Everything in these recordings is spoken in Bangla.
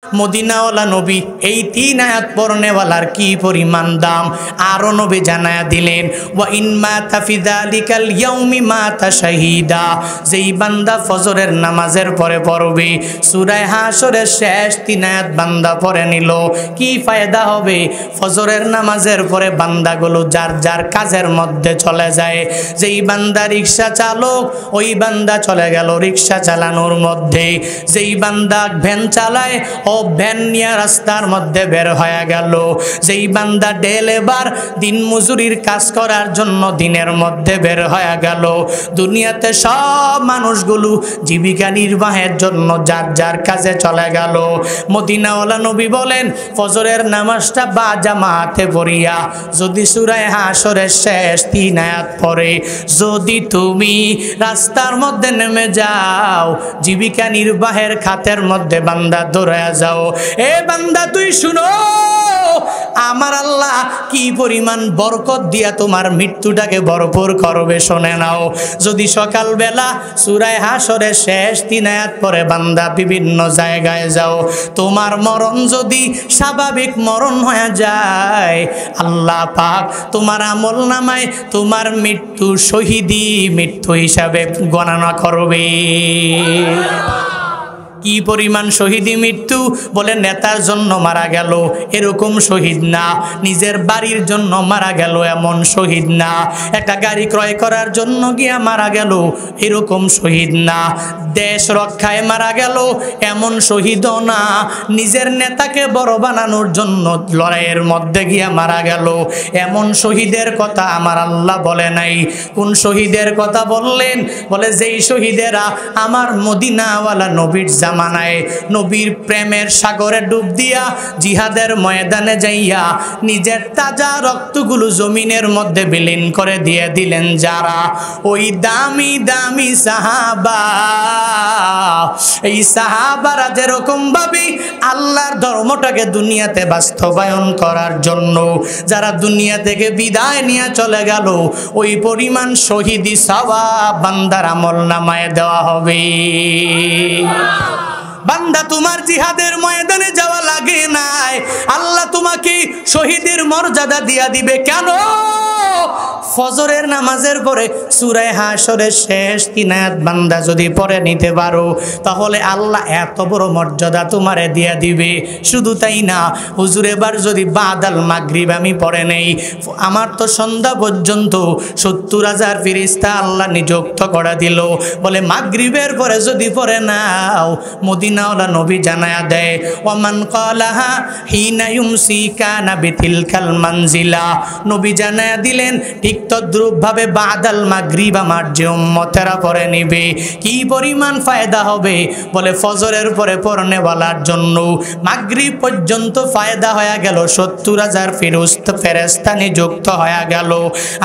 মদিনাওয়ালা নবী এই 3 আয়াত পড়নেওয়ালার কি পরিমাণ দাম আরো নবী জানায়া দিলেন, ওয়া ইন মাতা ফি যালিকাল ইয়াউমি মাতা শাহীদা। যেই বান্দা ফজরের নামাজের পরে পড়বে, সূরা হাশরের শেষ 3 আয়াত বান্দা পড়ে নিল, কি ফায়দা হবে? ফজরের নামাজের পরে বান্দাগুলো যার যার কাজের মধ্যে চলে যায়। যেই বান্দা রিকশা চালক, ওই বান্দা চলে গেল রিকশা চালানোর মধ্যে। যেই বান্দা ভ্যান চালায়, ও ভ্যান নিয়ে রাস্তার মধ্যে বের হয়ে গেল। যেই বান্দা ডেলেবার দিন মজুরির কাজ করার জন্য দিনের মধ্যে বের হয়ে গেল। দুনিয়াতে সব মানুষগুলো জীবিকা নির্বাহের জন্য যার যার কাজে চলে গেল। মদিনাওয়ালা নবী বলেন, ফজরের নামাজটা বা জামাতে পড়িয়া যদি সূরা হাশরের শেষ 3 আয়াত পড়ে যদি তুমি রাস্তার মধ্যে নেমে যাও, জীবিকা নির্বাহের খাতের মধ্যে বান্দা দৌড়ে যাও, এ বান্দা তুই শুনো, আমার আল্লাহ কি পরিমাণ বরকত দিয়া তোমার মৃত্যুটাকে ভরপুর করবে শুনে নাও। যদি সকালবেলা সূরা হাশরের শেষ 3 আয়াত পরে বান্দা বিভিন্ন জায়গায় যাও, তোমার মরণ যদি স্বাভাবিক মরণ হয়ে যায়, আল্লাহ পাক তোমার আমলনামায় তোমার মৃত্যু শহীদি মৃত্যু হিসাবে গণনা করবে। কি পরিমাণ শহীদি মৃত্যু! বলে নেতার জন্য মারা গেল এরকম শহীদ না, নিজের বাড়ির জন্য মারা গেল এমন শহীদ না, একটা গাড়ি ক্রয় করার জন্য গিয়া মারা গেল এরকম শহীদ না, দেশ রক্ষায় মারা গেল এমন শহীদও না, নিজের নেতাকে বড় বানানোর জন্য লড়াইয়ের মধ্যে গিয়া মারা গেল এমন শহীদের কথা আমার আল্লাহ বলে নাই। কোন শহীদের কথা বললেন? বলে যেই শহীদেরা আমার মদিনাওয়ালা নবীর জামানায় নবীর প্রেমের সাগরে ডুব দিয়া জিহাদের ময়দানে যাইয়া নিজের তাজা রক্তগুলো জমিনের মধ্যে বিলীন করে দিয়ে দিলেন, যারা ওই দামি দামি সাহাবা, এই সাহাবারা যেরকম ভাবে আল্লাহর ধর্মটাকে দুনিয়াতে বাস্তবায়ন করার জন্য যারা দুনিয়া থেকে বিদায় নিয়ে চলে গেল, ওই পরিমাণ শহীদি সওয়াব বান্দার আমলনামায় দেওয়া হবে। বান্দা তোমার জিহাদের ময়দানে যাওয়া লাগে নাই, আল্লাহ তোমাকে শহীদের মর্যাদা দিয়া দিবে। কেন? ফজরের নামাজের পরে সূরা হাশরের শেষ 3 আয়াত বান্দা যদি পড়ে নিতে পারো, তাহলে আল্লাহ এত বড় মর্যাদা তোমারে দিয়া দিবে। শুধু তাই না, হুজুর এবার যদি বাদাল মাগরিব আমি পড়ে নেই, আমার তো সন্ধ্যা পর্যন্ত 70,000 ফেরেশতা আল্লাহ নিযুক্ত করে দিল। বলে মাগরিবের পরে যদি পড়ে নাও, মদিনাওয়ালা নবী জানায়া দেয়, ওয়ামান ক্বালাহা হিনা ইউমসি কানা বিতিলকাল মানজিলা। নবী জানায়া দিলেন, ঠিক তদ্রূপভাবে বাদাল মাগরিব আমার যে উম্মতেরা পড়ে নিবে কি পরিমাণ ফায়দা হবে। বলে ফজরের পরে পড়নেওয়ালার জন্য মাগরিব পর্যন্ত ফায়দা হয়ে গেল, 70,000 ফেরেশতা নিযুক্ত হয়ে গেল।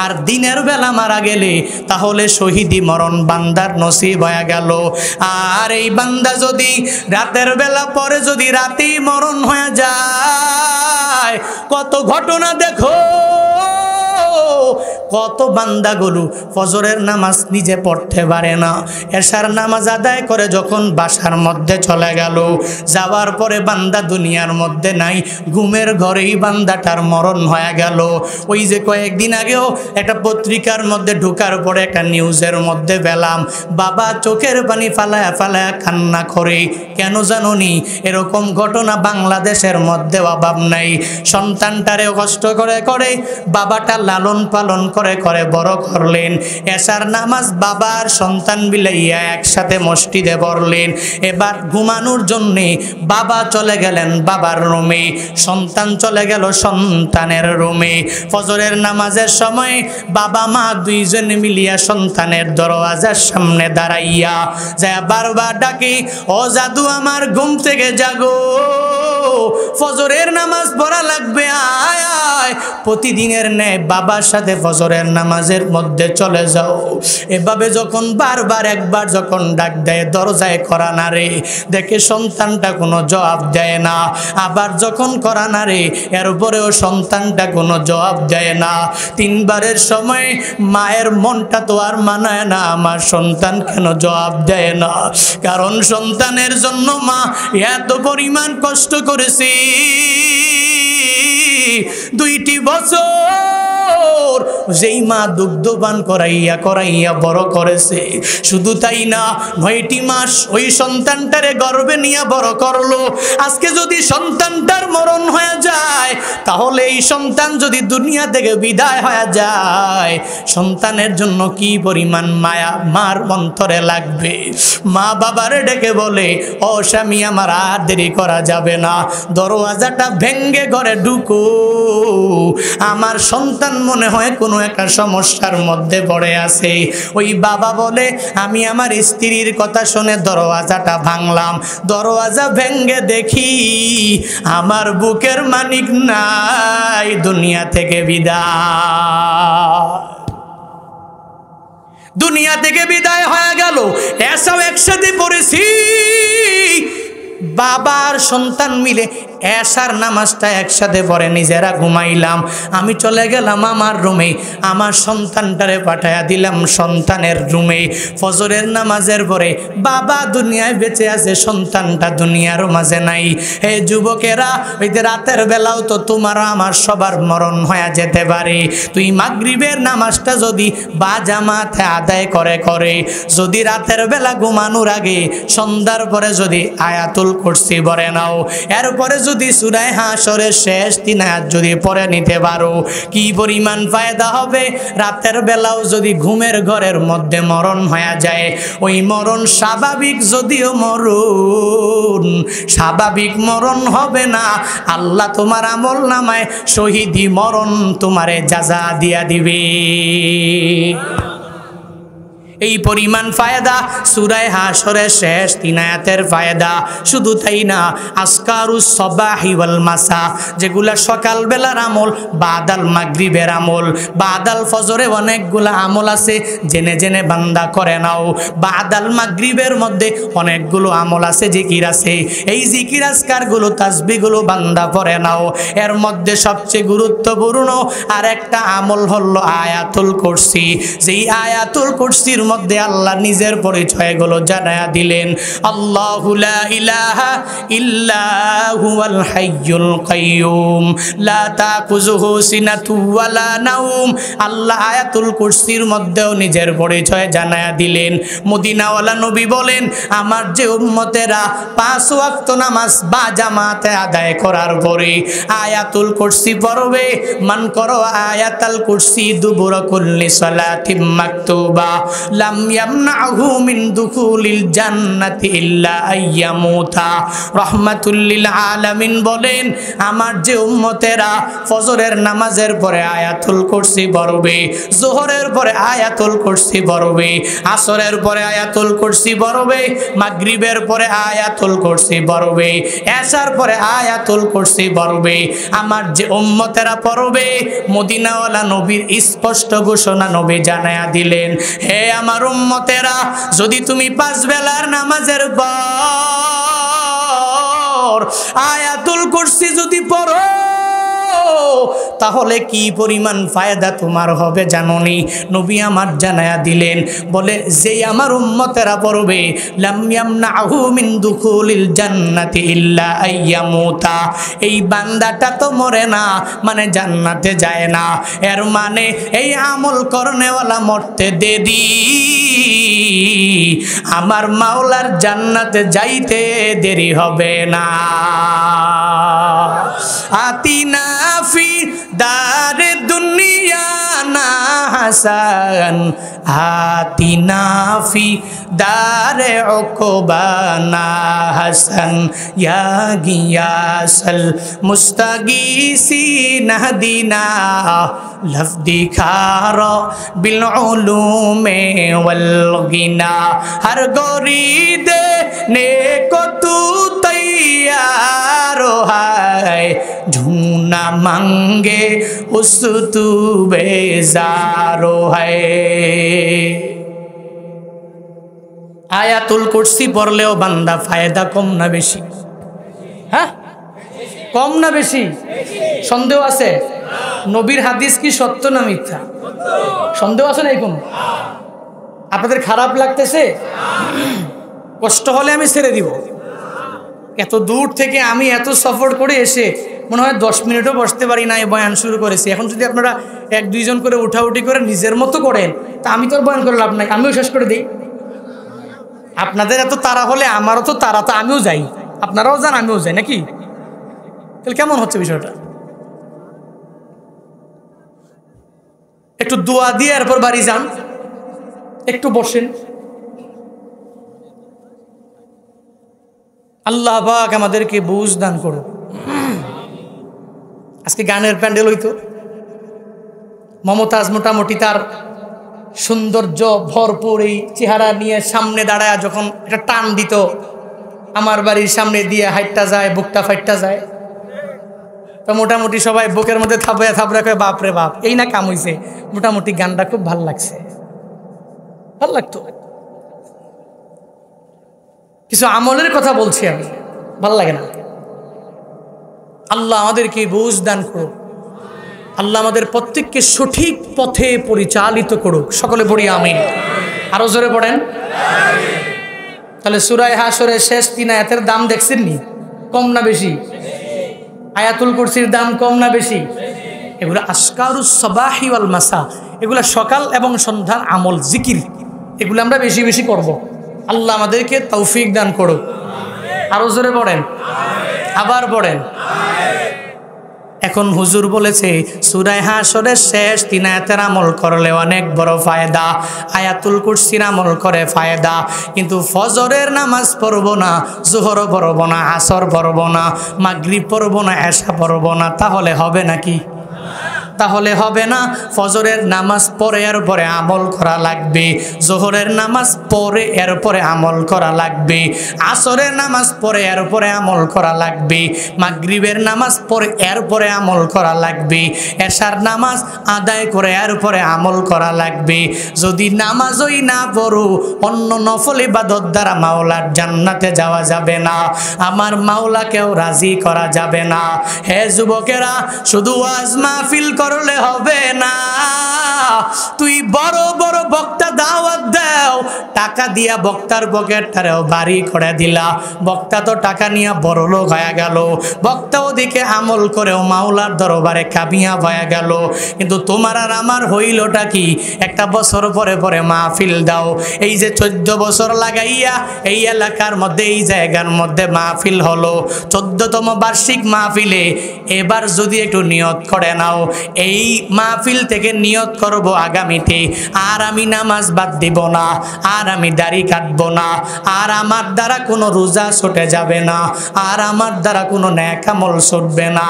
আর দিনের বেলা মারা গেলে তাহলে শহীদি মরণ বান্দার নসিব হয়ে গেল। আর এই বান্দা যদি রাতের বেলা পরে যদি রাতেই মরণ হয়ে যায়, কত ঘটনা দেখো, কত বান্দাগুলো ফজরের নামাজ নিজে পড়তে পারে না, এশার নামাজ আদায় করে যখন বাসার মধ্যে চলে গেল, যাওয়ার পরে বান্দা দুনিয়ার মধ্যে নাই, ঘুমের ঘরেই বান্দাটার মরণ হয়ে গেল। ওই যে কয়েকদিন আগেও একটা পত্রিকার মধ্যে ঢোকার পরে একটা নিউজের মধ্যে পেলাম, বাবা চোখের পানি ফালায়া ফালায়া কান্না করে। কেন জানুনি? এরকম ঘটনা বাংলাদেশের মধ্যে অভাব নাই। সন্তানটারে কষ্ট করে করে বাবাটা লালন পালন করে করে বড় করলেন, এশার নামাজ বাবার সন্তান বিলাইয়া একসাথে মসজিদে পড়লেন। এবার ঘুমানোর জন্যে বাবা চলে গেলেন বাবার রুমে, সন্তান চলে গেল সন্তানের রুমে। ফজরের নামাজের সময় বাবা মা দুইজনে মিলিয়া সন্তানের দরওয়াজার সামনে দাঁড়াইয়া যায় বারবার ডাকে, ও জাদু আমার ঘুম থেকে জাগো, ফজরের নামাজ পড়া লাগবে, আয় যায় প্রতিদিনের ন্যায় বাবার সাথে ফজরের নামাজের মধ্যে চলে যাও। এভাবে যখন বারবার একবার যখন ডাক দেয় দরজায় করা নাড়ে, দেখে সন্তানটা কোনো জবাব দেয় না। আবার যখন করা নাড়ে এরপরেও সন্তানটা কোনো জবাব দেয় না। তিনবারের সময় মায়ের মনটা তো আর মানায় না, আমার সন্তান কেন জবাব দেয় না। কারণ সন্তানের জন্য মা এত পরিমাণ কষ্ট করেছি, 2টি বছর যেই মা দুগ্ধপান করাইয়া করাইয়া বড় করেছে। শুধু তাই না, 9টি মাস ওই সন্তানটারে গর্ভে নিয়ে বড় করলো। আজকে যদি সন্তানটার মরণ হয়ে যায়, তাহলে এই সন্তান যদি দুনিয়া থেকে বিদায় হয়ে যায়, সন্তানের জন্য কি পরিমাণ মায়া মার অন্তরে লাগবে। মা বাবারে ডেকে বলে, ও স্বামী আমার আর দেরি করা যাবে না, দরওয়াজাটা ভেঙ্গে ঘরে ঢুকো, আমার সন্তান মনে হয় কোনো একটা সমস্যার মধ্যে পড়ে আছে। ওই বাবা বলে, আমি আমার স্ত্রীর কথা শুনে দরওয়াজাটা ভাঙলাম, দরওয়াজা ভেঙ্গে দেখি আমার বুকের মানিক নাই, দুনিয়া থেকে বিদায়, দুনিয়া থেকে বিদায় হয়ে গেল। এসব একসাথে পড়েছি, বাবার সন্তান মিলে এশার নামাজটা একসাথে পড়ে নিজেরা ঘুমাইলাম। আমি চলে গেলাম আমার রুমে, আমার সন্তানটারে পাঠাইয়া দিলাম সন্তানের রুমে। ফজরের নামাজের পরে বাবা দুনিয়ায় বেঁচে আছে, সন্তানটা দুনিয়ার মাঝে নাই। হে যুবকেরা, ওই যে রাতের বেলাও তো তোমার আমার সবার মরণ হয়ে যেতে পারে। তুই মাগরিবের নামাজটা যদি বা জামাতে আদায় করে যদি রাতের বেলা ঘুমানোর আগে সন্ধ্যার পরে যদি আয়াতুল কুরসি পড়ে নাও, এরপরে যদি সূরা হাশরের শেষ 3 আয়াত যদি পড়ে নিতে পারো, কি পরিমাণ ফায়দা হবে। রাতের বেলাও যদি ঘুমের ঘরের মধ্যে মরণ হয়ে যায়, ওই মরণ স্বাভাবিক যদিও মরণ, স্বাভাবিক মরণ হবে না, আল্লাহ তোমার আমল নামায় শহীদি মরণ তোমারে জাযা দিয়া দিবে। এই পরিমাণ ফায়দা সূরা হাশরের শেষ 3 আয়াতের ফায়দা। শুধু তাই না, আসকারুস সাবাহি ওয়াল মাসা, যেগুলা সকালবেলার আমল, বাদাল মাগরিবের আমল, বাদাল ফজরে অনেকগুলা আমল আছে, জেনে জেনে বান্দা করে নাও। বাদাল মাগরিবের মধ্যে অনেকগুলো আমল আছে, জিকির আছে, এই জিকির আজকারগুলো তাসবিহগুলো বান্দা পড়ে নাও। এর মধ্যে সবচেয়ে গুরুত্বপূর্ণ আর একটা আমল হলো আয়াতুল কুরসি। যেই আয়াতুল কুরসির মধ্যে আল্লাহ নিজের পরিচয়গুলো জানায়া দিলেন। আল্লাহু লা ইলাহা ইল্লা হুয়াল হাইয়ুল কাইয়ুম লা তাকুযুহু সিনাতু ওয়ালা নাওম। আল্লাহ আয়াতুল কুরসির মধ্যেও নিজের পরিচয় জানায়া দিলেন। মদিনাওয়ালা নবী বলেন, আমার যে উম্মতেরা 5 ওয়াক্ত নামাজ বা জামাতে আদায় করার পরে আয়াতুল কুরসি পড়বে, মান করো আয়াতুল কুরসি দুবুরা কুল্লি সালাতিম মাকতুবা লাম ইয়ামনাহু মিন দুখুলিল জান্নাতি ইল্লা আইয়ামুতা। রাহমাতুল লিল আলামিন বলেন, আমার যে উম্মতেরা ফজরের নামাজের পরে আয়াতুল কুরসি পড়বে, যোহরের পরে আয়াতুল কুরসি পড়বে, আসরের পরে আয়াতুল কুরসি পড়বে, মাগরিবের পরে আয়াতুল কুরসি পড়বে, এশার পরে আয়াতুল কুরসি পড়বে, আমার যে উম্মতেরা পড়বে, মদিনাওয়ালা নবীর স্পষ্ট ঘোষণা নবী জানায়া দিলেন, হে আমার উম্মতেরা, যদি তুমি 5 বেলার নামাজের পর আয়াতুল কুরসি যদি পড়ো, তাহলে কি পরিমাণ ফায়দা তোমার হবে জানোনি? নবী আমার জানায়া দিলেন, বলে যে আমার উম্মতেরা পড়বে, লাম ইয়ামনাহু মিন দুখুলিল জান্নাতি ইল্লা আইয়ামুতা, এই বান্দাটা তো মরে না, মানে জান্নাতে যায় না। এর মানে এই আমল করনেওয়ালা মরতে দেরি, আমার মাওলার জান্নাতে যাইতে দেরি হবে না। আতিনা ফি দারে দুনিয়া না হাসান, আতিনা ফি দারে উকবা না হাসান, ইয়া গিয়াসাল মুস্তাগীসিন হাদিনা লফদি খারা বিল উলুমে ওয়াল গিনা। হর গরিদে নেকো তু তৈয়ার হায়, ঝুনা মাঙ্গে উস তু বেজারো হয়। আয়াতুল কুরসি পড়লেও বান্দা ফায়দা কম না বেশি? হ্যাঁ, কম না বেশি? সন্দেহ আছে? নবীর হাদিস কি সত্য না মিথ্যা? সন্দেহ আছে না? কোন আপনাদের খারাপ লাগতেছে? কষ্ট হলে আমি ছেড়ে দিব। এত দূর থেকে আমি এত সফর করে এসে মনে হয় 10 মিনিটও বসতে পারি না, বয়ান শুরু করেছি। এখন যদি আপনারা 1-2 জন করে উঠাউঠি করে নিজের মতো করেন তা আমি তো আর বয়ান করে লাভ নাই, আমিও শেষ করে দিই। আপনাদের এত তাড়া হলে আমারও তো তাড়া, তো আমিও যাই, আপনারাও যান আমিও যাই, নাকি? তাহলে কেমন হচ্ছে বিষয়টা? একটু দোয়া দিয়ে এরপর বাড়ি যান, একটু বসেন। আল্লাহ পাক আমাদেরকে বুঝ দান করো। আজকে গানের প্যান্ডেল হইতো, মমতাজ মোটামুটি তার সৌন্দর্য ভরপুর এই চেহারা নিয়ে সামনে দাঁড়ায় যখন একটা টান দিত, আমার বাড়ির সামনে দিয়ে হাইটটা যায়, বুকটা ফাইটটা যায়, তো মোটামুটি সবাই বুকের মধ্যে থাপড়ে থাপড়ে কয় বাপ রে বাপ, এই না কাম হইছে। মোটামুটি গানটা খুব ভাল লাগছে, ভাল লাগতো। কিছু আমলের কথা বলছি আমি, ভাল লাগে না? আল্লাহ আমাদেরকে বুঝ দান করুক, আল্লাহ আমাদের প্রত্যেককে সঠিক পথে পরিচালিত করুক। সকলে পড়ি আমিন। আরো জোরে পড়েন। তাহলে সূরা হাশরের শেষ 3 আয়াতের দাম দেখছেন নি? কম না বেশি? আয়াতুল কুরসির দাম কম না বেশি? এগুলো আসকারুস সাবাহি ওয়াল মাসা, এগুলো সকাল এবং সন্ধ্যার আমল, জিকির, এগুলো আমরা বেশি বেশি করব। আল্লাহ আমাদেরকে তৌফিক দান করুক। আরো জোরে পড়েন, আবার পড়েন। এখন হুজুর বলেছে সূরা হাশরের শেষ 3 আয়াতের আমল করলে অনেক বড় ফায়দা, আয়াতুল কুরসির আমল করে ফায়দা, কিন্তু ফজরের নামাজ পড়ব না, জোহর পড়ব না, আসর পড়ব না, মাগরিব পড়ব না, এশা পড়ব না, তাহলে হবে নাকি? তাহলে হবে না। ফজরের নামাজ পড়ে এরপরে আমল করা লাগবে, জোহরের নামাজ পড়ে এরপরে আমল করা লাগবে, আসরের নামাজ পড়ে এরপরে আমল করা লাগবে, মাগরিবের নামাজ পড়ে এরপরে আমল করা লাগবে, এশার নামাজ আদায় করে এরপরে আমল করা লাগবে। যদি নামাজই না পড়ো, অন্য নফল ইবাদত দ্বারা মাওলার জান্নাতে যাওয়া যাবে না, আমার মাওলাকেও রাজি করা যাবে না। হে যুবকেরা, শুধু ওয়াজ মাহফিল করলে হবে না, তুই বড় বড় বক্তা দাওয়াত দাও, টাকা দিয়া বক্তার পকেটটারেও ভারী করে দিলা, বক্তা তো টাকা নিয়ে বড় লোক হয়ে গেল, বক্তা ওদিকে আমল করেও মাওলার দরবারে কামিয়াব হয়ে গেল, কিন্তু তোমার আর আমার হইলটা কি? একটা বছর পরে পরে মাহফিল দাও। এই যে 14 বছর লাগাইয়া এই এলাকার মধ্যে, এই জায়গার মধ্যে মাহফিল হলো, 14তম বার্ষিক মাহফিলে এবার যদি একটু নিয়ত করে নাও, এই মাহফিল থেকে নিয়ত করব আগামীতে আর আমি নামাজ বাদ দিব না, আর আমি দাড়ি কাটবো না, আর আমার দ্বারা কোনো রোজা ছুটে যাবে না, আর আমার দ্বারা কোনো নেক আমল ছুটবে না,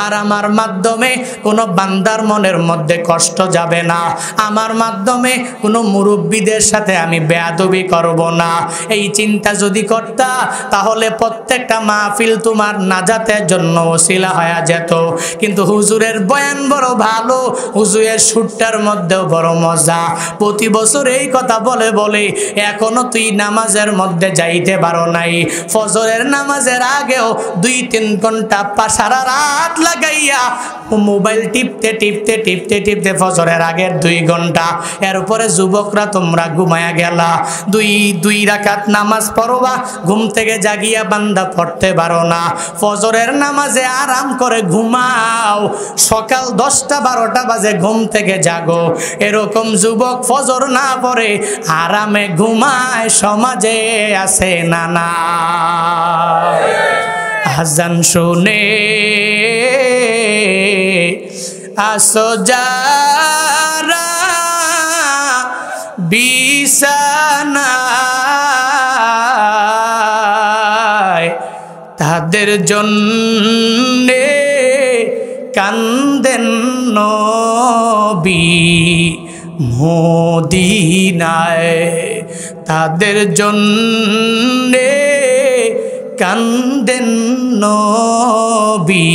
আর আমার মাধ্যমে কোনো বান্দার মনের মধ্যে কষ্ট যাবে না, আমার মাধ্যমে কোনো মুরব্বীদের সাথে আমি বেয়াদবি করব না। এই চিন্তা যদি করতা, তাহলে প্রত্যেকটা মাহফিল তোমার নাজাতের জন্য ওসিলা হয়ে যেত। কিন্তু হুজুরের বয়ান বড় ভালো, হুজুরের সুরটার মধ্যেও বড় মজা, প্রতি বছর এই কথা বলে বলে এখনো তুই নামাজের মধ্যে যাইতে পারো নাই। ফজরের নামাজের আগেও 2-3 ঘন্টা সারা রাত লাগাইয়া মোবাইল টিপতে টিপতে টিপতে টিপতে ফজরের আগের 2 ঘন্টা, এরপরে যুবকরা তোমরা ঘুমায়া গেলা, দুই রাকাত নামাজ পড়বা, ঘুম থেকে জাগিয়া বান্দা পড়তে পারো না, ফজরের নামাজে আরাম করে ঘুমাও, সকাল 10টা-12টা বাজে ঘুম থেকে জাগো। এরকম যুবক ফজর না পড়ে আরামে ঘুমায় সমাজে আছে না? না, আযান শুনে আসো যারা বিছানায়, তাদের জন্যে কান্দেন নবী মদিনায়, তাদের জন্যে কান্দেন নবী নবী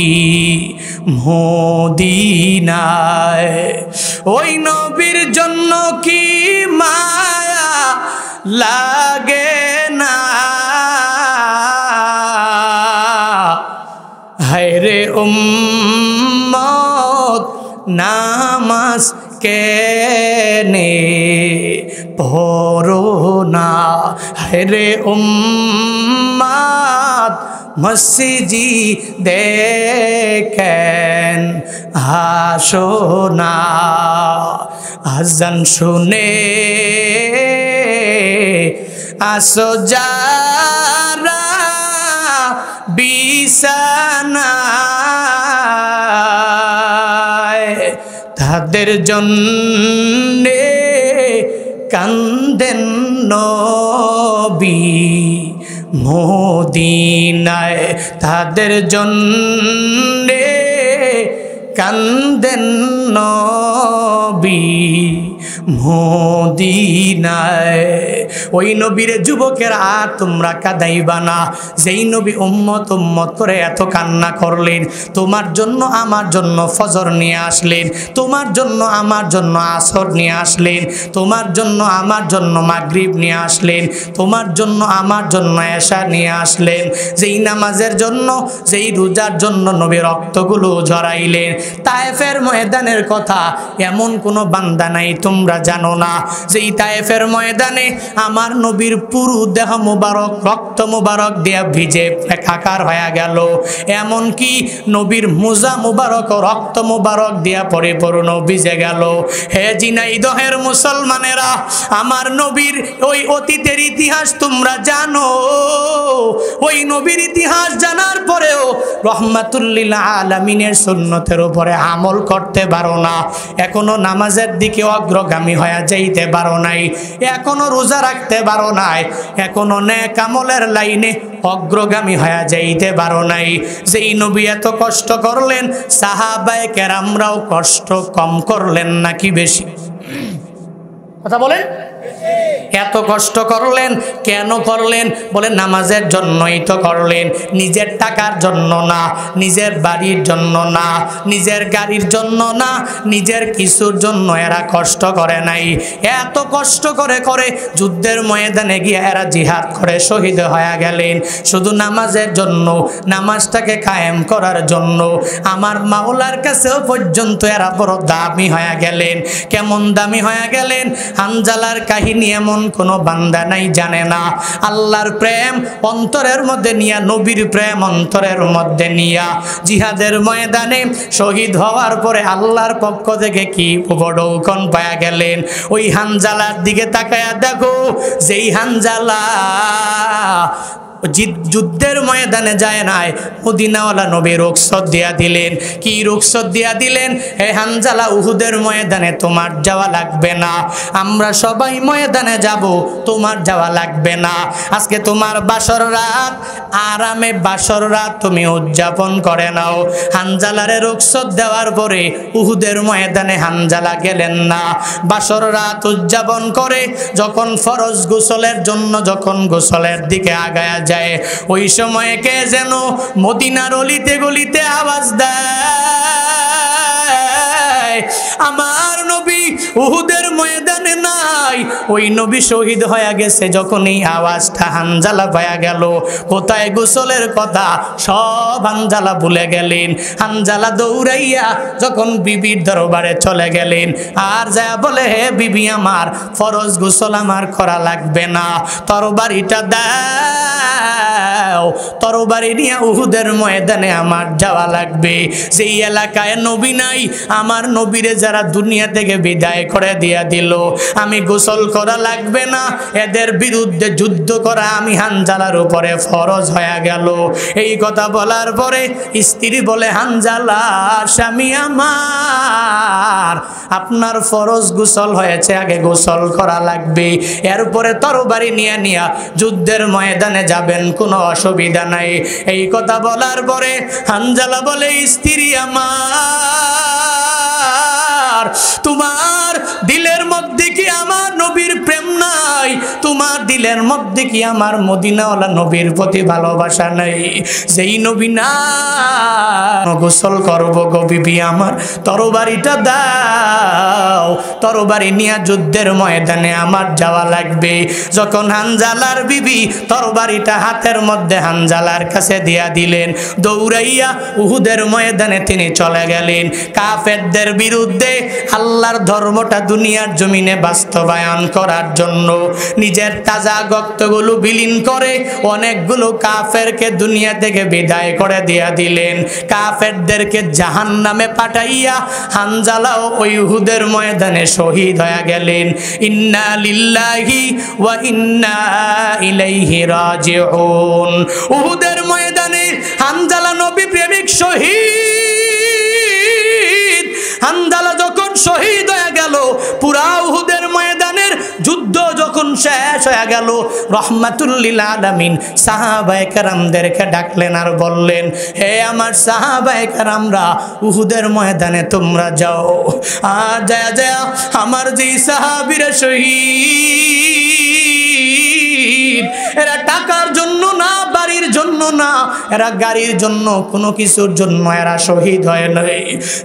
মদিনায়। ওই নবীর জন্য কি মায়া লাগে না, হায়রে উম্মত নামাজ কেনে পড়ো না, হায়রে উম্মত মসজিদে দেখেন আসো না। আজান শুনে আসো যারা বিছানায়, তাদের জন্যে কান্দেন নবী মদিনায়, তাদের জন্যে কান্দেন নবী মদিনায়। ওই নবীর যুবকেরা তোমরা কাঁদাইবা না, যেই নবী উম্মত উম্মত করে এত কান্না করলেন, তোমার জন্য আমার জন্য ফজর নিয়ে আসলেন, তোমার জন্য আমার জন্য আসর নিয়ে আসলেন, তোমার জন্য আমার জন্য মাগরিব নিয়ে আসলেন, তোমার জন্য আমার জন্য এশা নিয়ে আসলেন, যেই নামাজের জন্য যেই রোজার জন্য নবী রক্তগুলো ঝরাইলেন। তায়েফের ময়দানের কথা এমন কোনো বান্দা নাই তোমরা জানো না, যেই তায়েফের ময়দানে আমার নবীর পুরো দেহ মুবারক রক্ত মুবারক দিয়া ভিজে একাকার হয়ে গেল, এমন কি নবীর মুজা মুবারক রক্ত মুবারক দিয়া পরিপূর্ণ ভিজে গেল। হে ঝিনাইদহের মুসলমানেরা, আমার নবীর ওই অতীতের ইতিহাস তোমরা জানো, ওই নবীর ইতিহাস জানার পরেও রহমাতুল লিল আলামিনের সুন্নতের উপরে আমল করতে পারো না, এখনো নামাজের দিকে অগ্রগামী হয়ে যাইতে পারো নাই, এখনো রোজা রাখতে পারো নাই, এখনো নেক আমলের লাইনে অগ্রগামী হয়ে যাইতে পারো নাই। যেই নবী এত কষ্ট করলেন, সাহাবায়ে কেরামরাও কষ্ট কম করলেন নাকি বেশি? কথা বলেন। এত কষ্ট করলেন কেন করলেন? বলে নামাজের জন্যই তো করলেন, নিজের টাকার জন্য না, নিজের বাড়ির জন্য না, নিজের গাড়ির জন্য না, নিজের কিছুর জন্য এরা কষ্ট করে নাই। এত কষ্ট করে করে যুদ্ধের ময়দানে গিয়ে এরা জিহাদ করে শহীদ হয়ে গেলেন শুধু নামাজের জন্য, নামাজটাকে কায়েম করার জন্য। আমার মাওলার কাছেও পর্যন্ত এরা বড় দামি হয়ে গেলেন। কেমন দামি হয়ে গেলেন? হানজালার কাহিনী এমন কোনো বান্দা নাই জানে না। আল্লাহর প্রেম অন্তরের মধ্যে নিয়া, নবীর প্রেম অন্তরের মধ্যে নিয়া জিহাদের ময়দানে শহীদ হওয়ার পরে আল্লাহর পক্ষ থেকে কি বড়ৌকন পায়া গেলেন। ওই হানজালার দিকে তাকায়া দেখো, যেই হানজালা যুদ্ধের ময়দানে যায় নাই, মদিনাওয়ালা নবী রুখসত দিয়া দিলেন। কি রুখসত দিয়া দিলেন? হে হানজালা, উহুদের ময়দানে তোমার যাওয়া লাগবে না, আমরা সবাই ময়দানে যাব, তোমার যাওয়া লাগবে না। আজকে তোমার বাসর রাত, আরামে বাসর রাত তুমি উদযাপন করে নাও। হানজালারে রুখসত দেওয়ার পরে উহুদের ময়দানে হানজালা গেলেন না। বাসর রাত উদযাপন করে যখন ফরজ গোসলের জন্য যখন গোসলের দিকে আগায়া যায়, ওই সময় কে যেন মদিনার অলিতে গলিতে আওয়াজ দেয়, আমার নবী উহুদের ময়দানে নাই, ওই নবী শহীদ হয়ে গেছে। যখন এই আওয়াজটা হানজালা পায়া গেল, কোথায় গোসলের কথা সব হানজালা ভুলে গেলেন। হানজালা দৌড়াইয়া যখন বিবির দরবারে চলে গেলেন, আর যা বলে, হে বিবি, আমার ফরজ গোসল আমার করা লাগবে না, তরবারিটা দাও, তরবারি নিয়ে উহুদের ময়দানে আমার যাওয়া লাগবে। যেই এলাকায় নবী নাই, আমার নবীরে যারা দুনিয়া থেকে বিদায় করে দিয়া দিল, আমি গোসল করা লাগবে না, এদের বিরুদ্ধে যুদ্ধ করা আমি হানজালার উপরে ফরজ হয়ে গেল। এই কথা বলার পরে স্ত্রী বলে, হানজালা স্বামী আমার, আপনার ফরজ গোসল হয়েছে, আগে গোসল করা লাগবে, এরপরে তরবারি নিয়ে নিয়া যুদ্ধের ময়দানে যাবেন, কোনো অসুবিধা নাই। এই কথা বলার পরে হানজালা বলে, স্ত্রী আমার, তোমার দিলের মধ্যে কি আমার নবীর প্রেম নাই? নাই? তোমার দিলের মধ্যে কি আমার মদিনাওয়ালা নবীর প্রতি ভালোবাসা নাই? যেই নবী না গোসল করব গো বিবি আমার, তরবারিটা দাও, তরবারি নিয়ে যুদ্ধের ময়দানে আমার যাওয়া লাগবে। যখন হানজালার বিবি তরবারিটা হাতের মধ্যে হানজালার কাছে দিয়া দিলেন, দৌড়াইয়া উহুদের ময়দানে তিনি চলে গেলেন কাফেরদের বিরুদ্ধে আল্লাহর ধর্মটা দুনিয়ার জমিনে বাস্তবায়ন করার জন্য। নিজের তাজা রক্তগুলো বিলীন করে অনেকগুলো কাফেরকে দুনিয়া থেকে বিদায় করে দিয়া দিলেন। কাফেরদেরকে জাহান্নামে পাঠাইয়া হানজালাও ওই উহুদের ময়দানে শহীদ হয়ে গেলেন। ইন্না লিল্লাহি ওয়া ইন্না ইলাইহি রাজিউন। উহুদের ময়দানে হানজালা নবী প্রেমিক শহীদ। হানজালা যখন শহীদ হয়ে গেল, পুরা উহুদের ময়দানের যুদ্ধ যখন শেষ হয়ে গেল, রহমাতুল লিল আলামিন সাহাবায়ে কেরামদেরকে ডাকলেন আর বললেন, হে আমার সাহাবায়ে কেরামরা, উহুদের ময়দানে তোমরা যাও। আর যায় যায় আমার যে সাহাবীরা শহীদ, এরা টাকার জন্য না, বাড়ির জন্য না, এরা গাড়ির জন্য, কোনো কিছুর জন্য এরা শহীদ হয় নাই।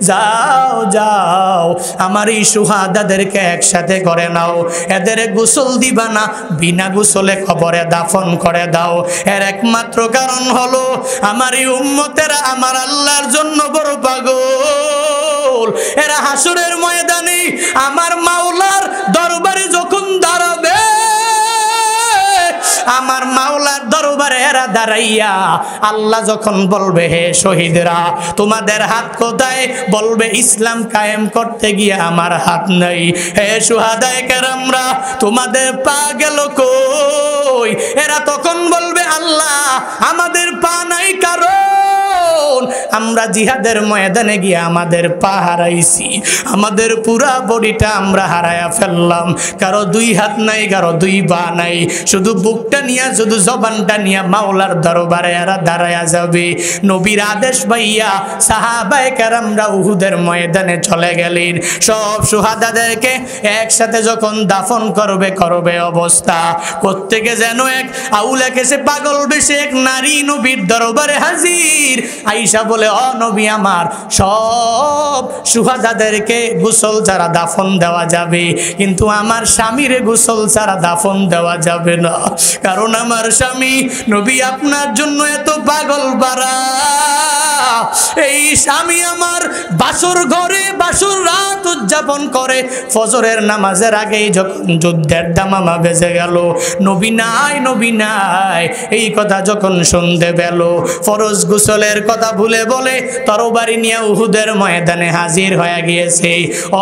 যাও যাও আমার এই সুহাদাদেরকে একসাথে করে নাও, এদের গোসল দিবা না, বিনা গোসলে কবরে দাফন করে দাও। এর একমাত্র কারণ হলো আমার এই উম্মতেরা আমার আল্লাহর জন্য বড় পাগল। এরা হাসরের ময়দানে আমার মাওলার দরবারে যখন দাঁড়াবে, আমার মাওলার দরবারে এরা দাঁড়াইয়া আল্লাহ যখন বলবে, হে শহীদরা তোমাদের হাত কোথায়? বলবে ইসলাম কায়েম করতে গিয়ে আমার হাত নাই। হে সুহাদায়ে কেরামরা তোমাদের পা গেল কই? এরা তখন বলবে, আল্লাহ আমাদের পা নাই, কারণ আমরা জিহাদের ময়দানে গিয়ে আমাদের পা হারাইছি, আমাদের পুরা বডিটা আমরা হারায়া ফেললাম। কারো দুই হাত নাই, কারো দুই পা নাই, শুধু বুকটা নিয়ে, শুধু জবানটা নিয়ে মাওলার দরবারে এরা দাঁড়ায়া যাবে। নবীর আদেশ পাইয়া সাহাবায়ে কেরামরা উহুদের ময়দানে চলে গেলেন। সব সুহাদাদেরকে একসাথে যখন দাফন করবে অবস্থা, প্রত্যেকে যেন এক আউলা কেসে পাগল বেশে এক নারী নবীর দরবারে হাজির। আয়েশা বলে, ও নবী আমার, সব সুহাদাদেরকে গোসল ছাড়া দাফন দেওয়া যাবে, কিন্তু আমার স্বামীর গোসল ছাড়া দাফন দেওয়া যাবে না, কারণ আমার স্বামী নবী আপনার জন্য এত পাগল বাড়া। এই স্বামী আমার বাসর ঘরে বাসর রাত উদযাপন করে, ফজরের নামাজের আগেই যখন যুদ্ধের দামামা বেজে গেল, নবী নাই, নবী নাই, এই কথা যখন শুনতে পেল, ফরজ গোসলের কথা ভুলে বলে তরবারি নিয়ে উহুদের ময়দানে হাজির হয়ে গিয়েছে।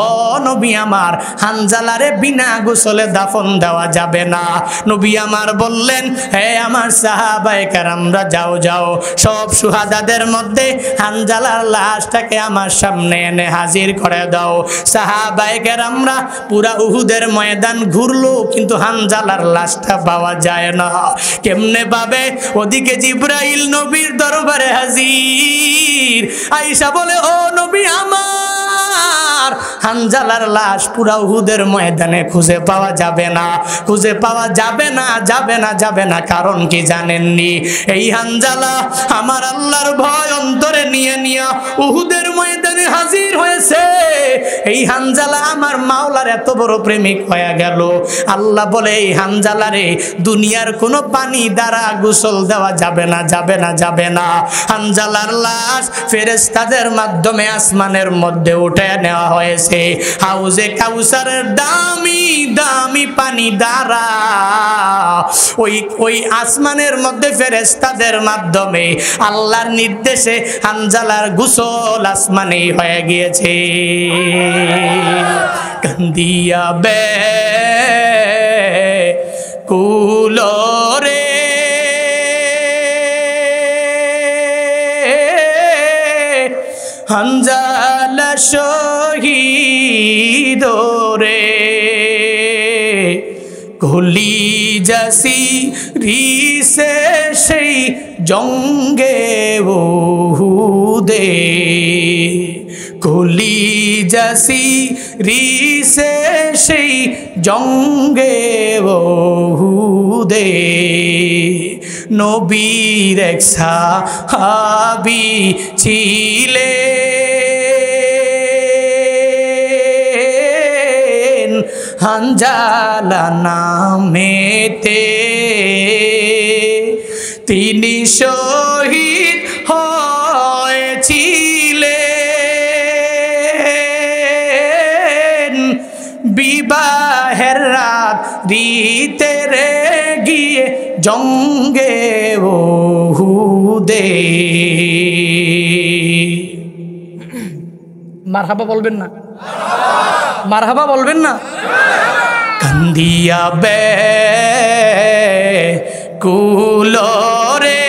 ও নবী আমার, হানজালারে বিনা গোসলে দাফন দেওয়া যাবে না। নবী আমার বললেন, হে আমার সাহাবায়ে কেরামরা যাও যাও, সব সুহাদাদের মধ্যে হানজালার লাশটাকে আমার সামনে এনে হাজির করে দাও। সাহাবায়ে কেরামরা পুরা উহুদের ময়দান ঘুরলো, কিন্তু হানজালার লাশটা পাওয়া যায় না। কেমনে পাবে? ওদিকে জিবরাইল নবীর দরবারে হাজির। আয়েশা বলে, ও নবী আমার, হানজালার লাশ পুরা উহুদের ময়দানে খুঁজে পাওয়া যাবে না, খুঁজে পাওয়া যাবে না, যাবে না, যাবে না। কারণ কি জানেননি? এই হানজালা আমার আল্লাহর ভয় অন্তরে নিয়ে নিয়ে উহুদের ময়দানে হাজির হয়েছে। এই হানজালা আমার মাওলার এত বড় প্রেমিক হয়ে গেল, আল্লাহ বলে এই হানজালারে দুনিয়ার কোনো পানি দ্বারা গোসল দেওয়া যাবে না, যাবে না, যাবে না। হানজালার লাশ ফেরেশতাদের মাধ্যমে আসমানের মধ্যে উঠে নেওয়া হয়েছে হাউজে কাউসারের দামি দামি পানি দ্বারা। ওই আসমানের মধ্যে ফেরেশতাদের মাধ্যমে আল্লাহর নির্দেশে হানজালার গোসল আসমানে হয়ে গিয়েছে। কান্দিয়া বে কুলরে হানজালা শহীদ রে, কলি যাসি রিসে সেই জঙ্গে উহুদে, কলি যাসি রিসে সেই জঙ্গে ওহুদে নবীর এক সাহাবী ছিলেন হানজালা নামেতে তিনি শহীদ হয়েছিলেন বিবাহের রাত রিতেরে গিয়ে জঙ্গে ওহুদে। মারহাবা বলবেন না? মারহাবা বলবেন না? কান্দিয়া বে কুলরে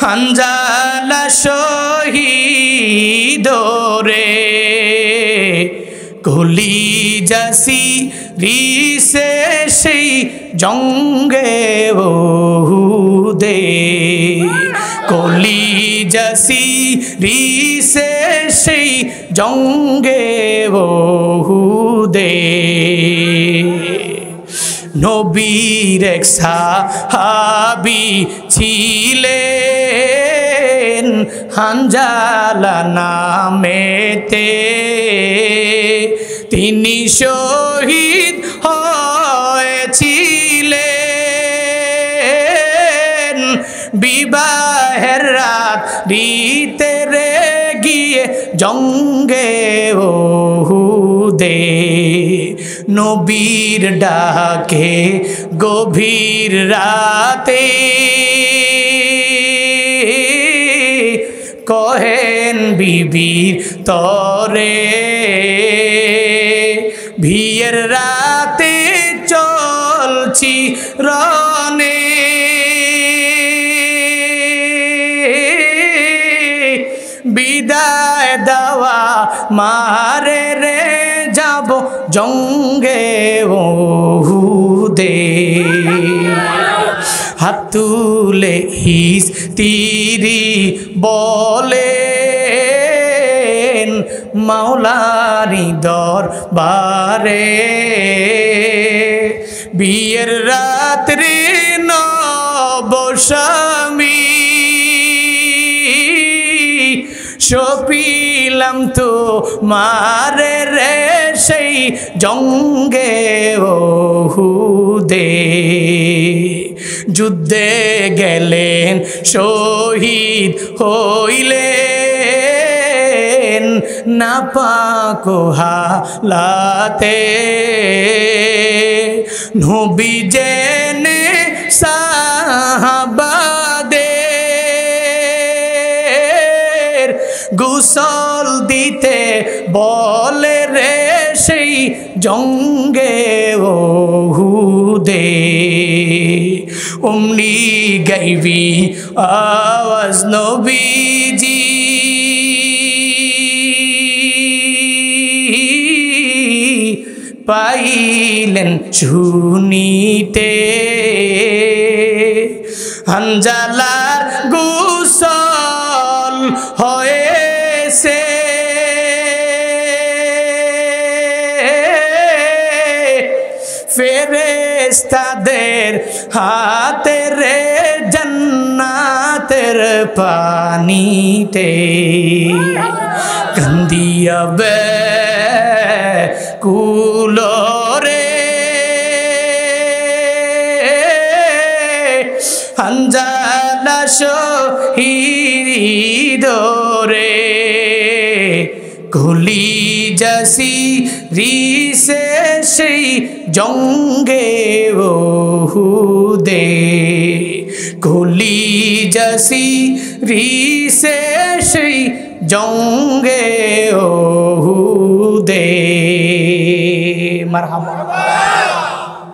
হানজালা শহীদ রে কলিজাসি রিসে সেই জঙ্গে ওহুদে কলিজাসি রিসে সেই জঙ্গে ওহুদে নবীর এক সাহাবী ছিলেন হানজালা নামেতে তিনি শহীদ হয়েছিলেন বিবাহের রাত রিতেরে গিয়ে জঙ্গে ওহুদে নবীর ডাকে গভীর রাতে কহেন বিবির তরে বিয়ের রাতে চলছি রনে বিদায় দেওয়া মারে রে যাব জঙ্গে ওহুদে হাত তুলে স্ত্রী বলেন মাওলারি দরবারে বিয়ের রাত্রি নবস্বামী সপিলাম তো মারে রে সেই জঙ্গে ওহুদে যুদ্ধে গেলেন শহীদ হইলেন নাপাক হালাতে নবী জেনে সাহাবাদের গোসল দিতে বলে রে সেই জঙ্গে ওহুদে অমনি গাইবি আওয়াজ নবীজি পাইলেন শুনিতে হানজালার গোসল হয়েছে ফেরেশতাদের হাতে রে জান্নাতের পানিতে কান্দিয়া বে কুলরে হানজালা শহীদ রে কলিজাসি রিসে সেই জঙ্গে ওহুদে কলিজাসি রিসে সেই জঙ্গে ওহুদে। মারহাবা।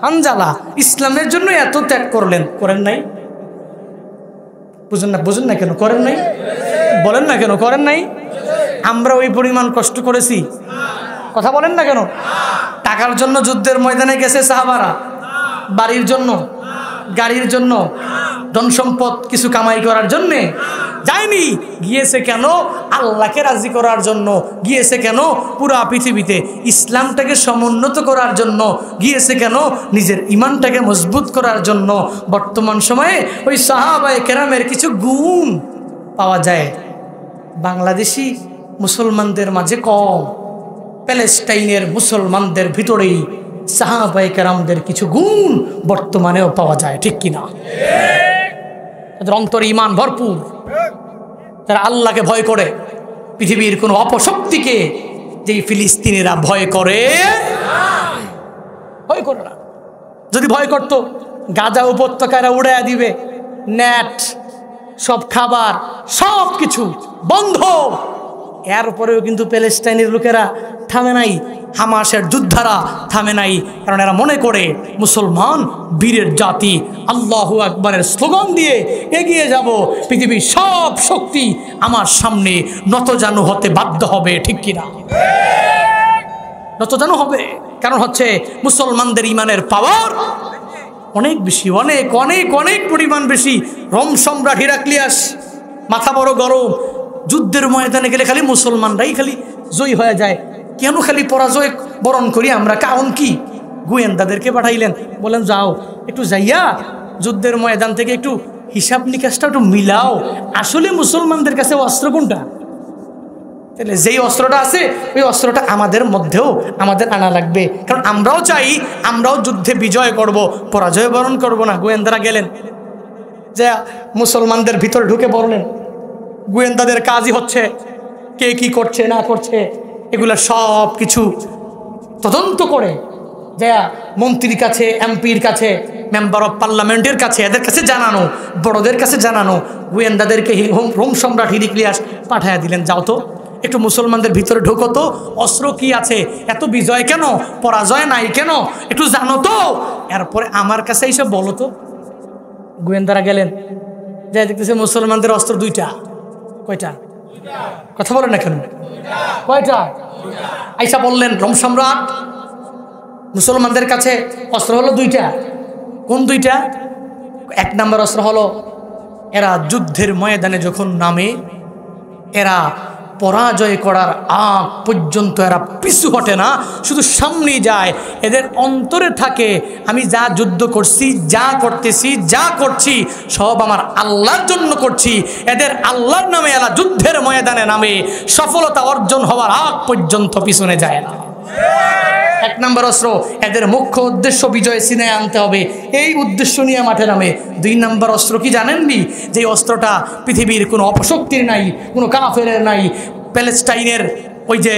হানজালা ইসলামের জন্য এত ত্যাগ করলেন, করেন নাই? বুঝেন না কেন করেন নাই? বলেন না কেন করেন নাই? আমরা ওই পরিমাণ কষ্ট করেছি? কথা বলেন না কেন? টাকার জন্য যুদ্ধের ময়দানে গেছে সাহাবারা, বাড়ির জন্য, গাড়ির জন্য, ধন সম্পদ কিছু কামাই করার জন্যে যায়নি। গিয়েছে কেন? আল্লাহকে রাজি করার জন্য। গিয়েছে কেন? পুরা পৃথিবীতে ইসলামটাকে সমুন্নত করার জন্য। গিয়েছে কেন? নিজের ইমানটাকে মজবুত করার জন্য। বর্তমান সময়ে ওই সাহাবায়ে কেরামের কিছু গুণ পাওয়া যায় বাংলাদেশি মুসলমানদের মাঝে কম। প্যালেস্টাইনের মুসলমানদের ভিতরেই সাহাবায়ে কেরামদের কিছু গুণ বর্তমানেও পাওয়া যায়, ঠিক কিনা? তাদের অন্তরে ঈমান ভরপুর, তারা আল্লাহকে ভয় করে, পৃথিবীর কোনো অপশক্তিকে যেই ফিলিস্তিনিরা ভয় করে না। যদি ভয় করত গাজা উপত্যকারা উড়াইয়া দিবে, নেট সব খাবার সব কিছু বন্ধ। এরপরেও কিন্তু প্যালেস্টাইনের লোকেরা থামে নাই, হামাসের যোদ্ধারা থামে নাই, কারণ এরা মনে করে মুসলমান বীরের জাতি, আল্লাহু আকবরের স্লোগান দিয়ে এগিয়ে যাব, পৃথিবীর সব শক্তি আমার সামনে নতজানু হতে বাধ্য হবে, ঠিক কিনা? নতজানু হবে, কারণ হচ্ছে মুসলমানদের ইমানের পাওয়ার অনেক বেশি, অনেক অনেক অনেক পরিমাণ বেশি। রোম সম্রাট হিরাক্লিয়াস মাথা বড় গরম, যুদ্ধের ময়দানে গেলে খালি মুসলমানরাই খালি জয়ী হয়ে যায়, কেন খালি পরাজয় বরণ করি আমরা? কারণ কি? গোয়েন্দাদেরকে পাঠাইলেন, বলেন যাও একটু যাইয়া যুদ্ধের ময়দান থেকে একটু হিসাব নিকাশটা একটু মিলাও, আসলে মুসলমানদের কাছে অস্ত্র কোনটা? তাহলে যেই অস্ত্রটা আছে ওই অস্ত্রটা আমাদের মধ্যেও আমাদের আনা লাগবে, কারণ আমরাও চাই আমরাও যুদ্ধে বিজয় করব, পরাজয় বরণ করব না। গোয়েন্দারা গেলেন, যে মুসলমানদের ভিতরে ঢুকে পড়লেন। গোয়েন্দাদের কাজই হচ্ছে কে কি করছে না করছে এগুলা সব কিছু তদন্ত করে যা মন্ত্রীর কাছে, এমপির কাছে, মেম্বার অফ পার্লামেন্টের কাছে, এদের কাছে জানানো, বড়দের কাছে জানানো। গোয়েন্দাদেরকে রোম সম্রাট হিরাক্লিয়াস পাঠাইয়া দিলেন, যাও তো একটু মুসলমানদের ভিতরে ঢোকো তো, অস্ত্র কি আছে, এত বিজয় কেন, পরাজয় নাই কেন, একটু জানো তো, এরপরে আমার কাছে এইসব বলো তো। গোয়েন্দারা গেলেন, যাই দেখতেছে মুসলমানদের অস্ত্র দুইটা। কয়টা? কথা বলে না কেন? কয়টা? আইসা বললেন রোম সম্রাট, মুসলমানদের কাছে অস্ত্র হলো দুইটা। কোন দুইটা? এক নম্বর অস্ত্র হলো এরা যুদ্ধের ময়দানে যখন নামে, এরা পরাজয় করার আগ পর্যন্ত এরা পিছু হটে না, শুধু সামনেই যায়। এদের অন্তরে থাকে আমি যা যুদ্ধ করছি, যা করতেছি, যা করছি সব আমার আল্লাহর জন্য করছি। এদের আল্লাহর নামে এরা যুদ্ধের ময়দানে নামে, সফলতা অর্জন হওয়ার আগ পর্যন্ত পিছনে যায় না। এক নম্বর অস্ত্র, এদের মুখ্য উদ্দেশ্য বিজয় ছিনিয়ে আনতে হবে, এই উদ্দেশ্য নিয়ে মাঠে নামে। দুই নম্বর অস্ত্র কি জানেননি? যে অস্ত্রটা পৃথিবীর কোনো অপশক্তির নাই, কোনো কাফেরের নাই। প্যালেস্টাইনের ওই যে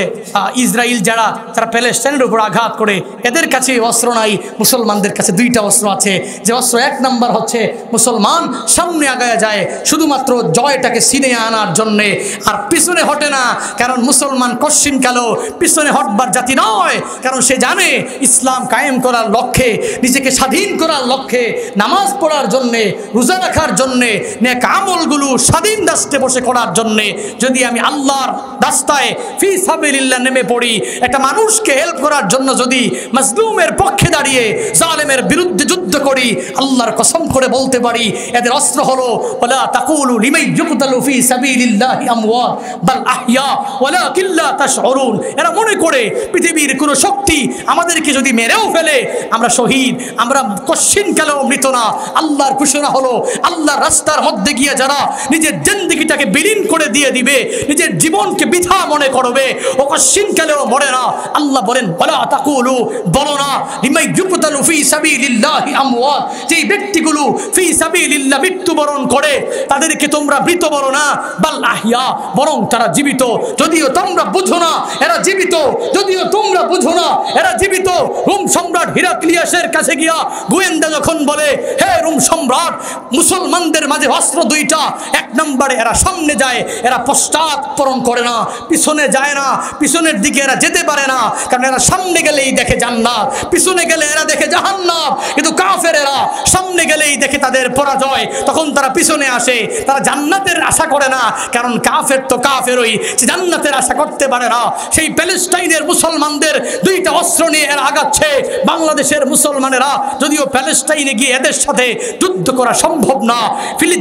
ইসরায়েল যারা প্যালেস্টাইনের উপর আঘাত করে, এদের কাছে অস্ত্র নাই, মুসলমানদের কাছে দুইটা অস্ত্র আছে। যে অস্ত্র এক নম্বর হচ্ছে মুসলমান সামনে আগায় যায় শুধুমাত্র জয়টাকে ছিনিয়ে আনার জন্যে, আর পিছনে হটে না, কারণ মুসলমান কশ্চিন কালো পিছনে হটবার জাতি নয়, কারণ সে জানে ইসলাম কায়েম করার লক্ষ্যে, নিজেকে স্বাধীন করার লক্ষ্যে, নামাজ পড়ার জন্যে, রোজা রাখার জন্যে, নেক আমলগুলো স্বাধীন রাষ্ট্রে বসে করার জন্যে যদি আমি আল্লাহর রাস্তায় ফি সাবিলিল্লাহ নেমে পড়ি, একটা মানুষকে হেল্প করার জন্য যদি মাজলুমের পক্ষে দাঁড়িয়ে জালেমের বিরুদ্ধে যুদ্ধ করি, আল্লাহর কসম করে বলতে পারি এদের অস্ত্র হলো ওয়ালা তাকুলু লিমান ইউকতালু ফি সাবিলিল্লাহি আমওয়াত বাল আহইয়া ওয়ালাকিন লা তাশউরুন। এরা মনে করে পৃথিবীর কোনো শক্তি আমাদেরকে যদি মেরেও ফেলে আমরা শহীদ, আমরা কশ্চিনকালেও মৃত না। আল্লাহর ঘোষণা হলো আল্লাহর রাস্তার মধ্যে গিয়ে যারা নিজের জিন্দেগিটাকে বিলীন করে দিয়ে দিবে, নিজের জীবনকে বৃথা মনে করবে, ও কশ্চিনকালেও মরে না। আল্লাহ বলেন ওয়ালা তাকুলু, বলো না লিমান ইউকতালু ফি সাবিলিল্লাহি আমওয়াত, যেই ব্যক্তিগুলো ফি সাবিলিল্লাহ মৃত্যুবরণ করে তাদেরকে তোমরা মৃত বলো না, বাল আহইয়া, বরং তারা জীবিত। যদিও তোমরা বুঝো না এরা জীবিত, যদিও তোমরা বুঝো না এরা জীবিত। রোম সম্রাট হিরাক্লিয়াসের কাছে গিয়া গোয়েন্দা যখন বলে হে রোম সম্রাট, মুসলমানদের মাঝে অস্ত্র দুইটা, এক নম্বরে এরা সামনে যায়, এরা পশ্চাৎপরণ করে না, পিছনে যায় না, না, পিছনের দিকে এরা যেতে পারে না, কারণ এরা সামনে গেলেই দেখে জান্নাত, পিছনে গেলে এরা দেখে জাহান্নাম। কিন্তু কাফেরেরা সামনে গেলেই দেখে তাদের পরাজয়, তখন তারা পিছনে আসে, তারা জান্নাতের আশা করে না, কারণ কাফের তো কাফেরই, জান্নাতের আশা করতে পারে না। সেই প্যালেস্টাইনের মুসলমানদের দুইটা অস্ত্র নিয়ে এরা আগাচ্ছে। বাংলাদেশের মুসলমানেরা যদিও প্যালেস্টাইনে গিয়ে এদের সাথে যুদ্ধ করা সম্ভব না,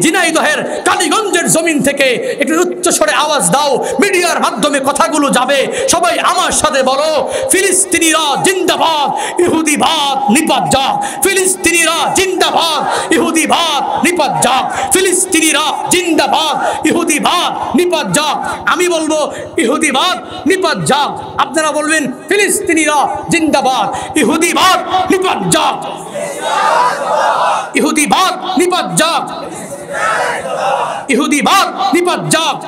ঝিনাইদহের কালীগঞ্জের জমিন থেকে একটু উচ্চস্বরে আওয়াজ দাও, মিডিয়ার মাধ্যমে কথাগুলো যাবে, সবাই আমার সাথে বলো, ফিলিস্তিনিরা জিন্দাবাদ, ইহুদিবাদ নিপাত যাক। ফিলিস্তিনিরা জিন্দাবাদ, ইহুদিবাদ নিপাত যাক। ফিলিস্তিনিরা জিন্দাবাদ, ইহুদিবাদ নিপাত যাক। আমি বলবো ইহুদিবাদ নিপাত যাক, আপনারা বলবেন ফিলিস্তিনিরা জিন্দাবাদ, ইহুদিবাদ নিপাত যাক, ইহুদিবাদ নিপাত যাক, ইহুদিবাদ নিপাত যাক।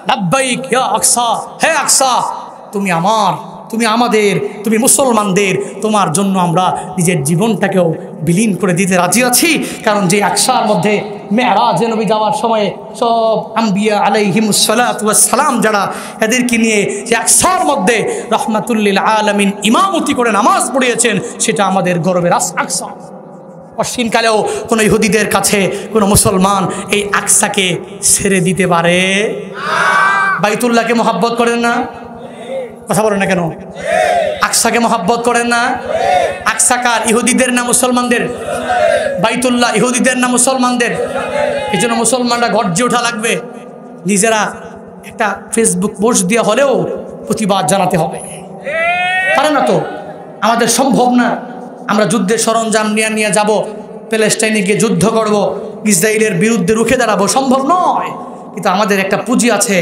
লাব্বাইক ইয়া আকসা, হে আকসা, তুমি আমার, তুমি আমাদের, তুমি মুসলমানদের, তোমার জন্য আমরা নিজের জীবনটাকেও বিলীন করে দিতে রাজি আছি। কারণ যে আকসার মধ্যে মেরাজে নবী যাওয়ার সময় সব আম্বিয়া আলাইহিমুস সালাতু ওয়াস সালাম যারা এদেরকে নিয়ে যে আকসার মধ্যে রাহমাতুল্লিল আলামিন ইমামতি করে নামাজ পড়িয়েছেন, সেটা আমাদের গর্বের আকসা। অশ্বিনকালেও কোনো ইহুদিদের কাছে কোনো মুসলমান এই আকসাকে ছেড়ে দিতে পারে? বাইতুল্লাহকে মহাব্বত করেন না? কথা বলেন না কেন? আকসাকে মহাব্বত করেন না? আকসা কার? ইহুদিদের না মুসলমানদের? বাইতুল্লাহ ইহুদিদের না মুসলমানদের? এই জন্য মুসলমানরা গর্জে ওঠা লাগবে, নিজেরা একটা ফেসবুক পোস্ট দিয়ে হলেও প্রতিবাদ জানাতে হবে। পারে না তো, আমাদের সম্ভব না। আমরা যুদ্ধের সরঞ্জাম নিয়ে যাব, প্যালেস্টাইনে গিয়ে যুদ্ধ করব, ইসরায়েলের বিরুদ্ধে রুখে দাঁড়াবো, সম্ভব নয়। কিন্তু আমাদের একটা পুঁজি আছে,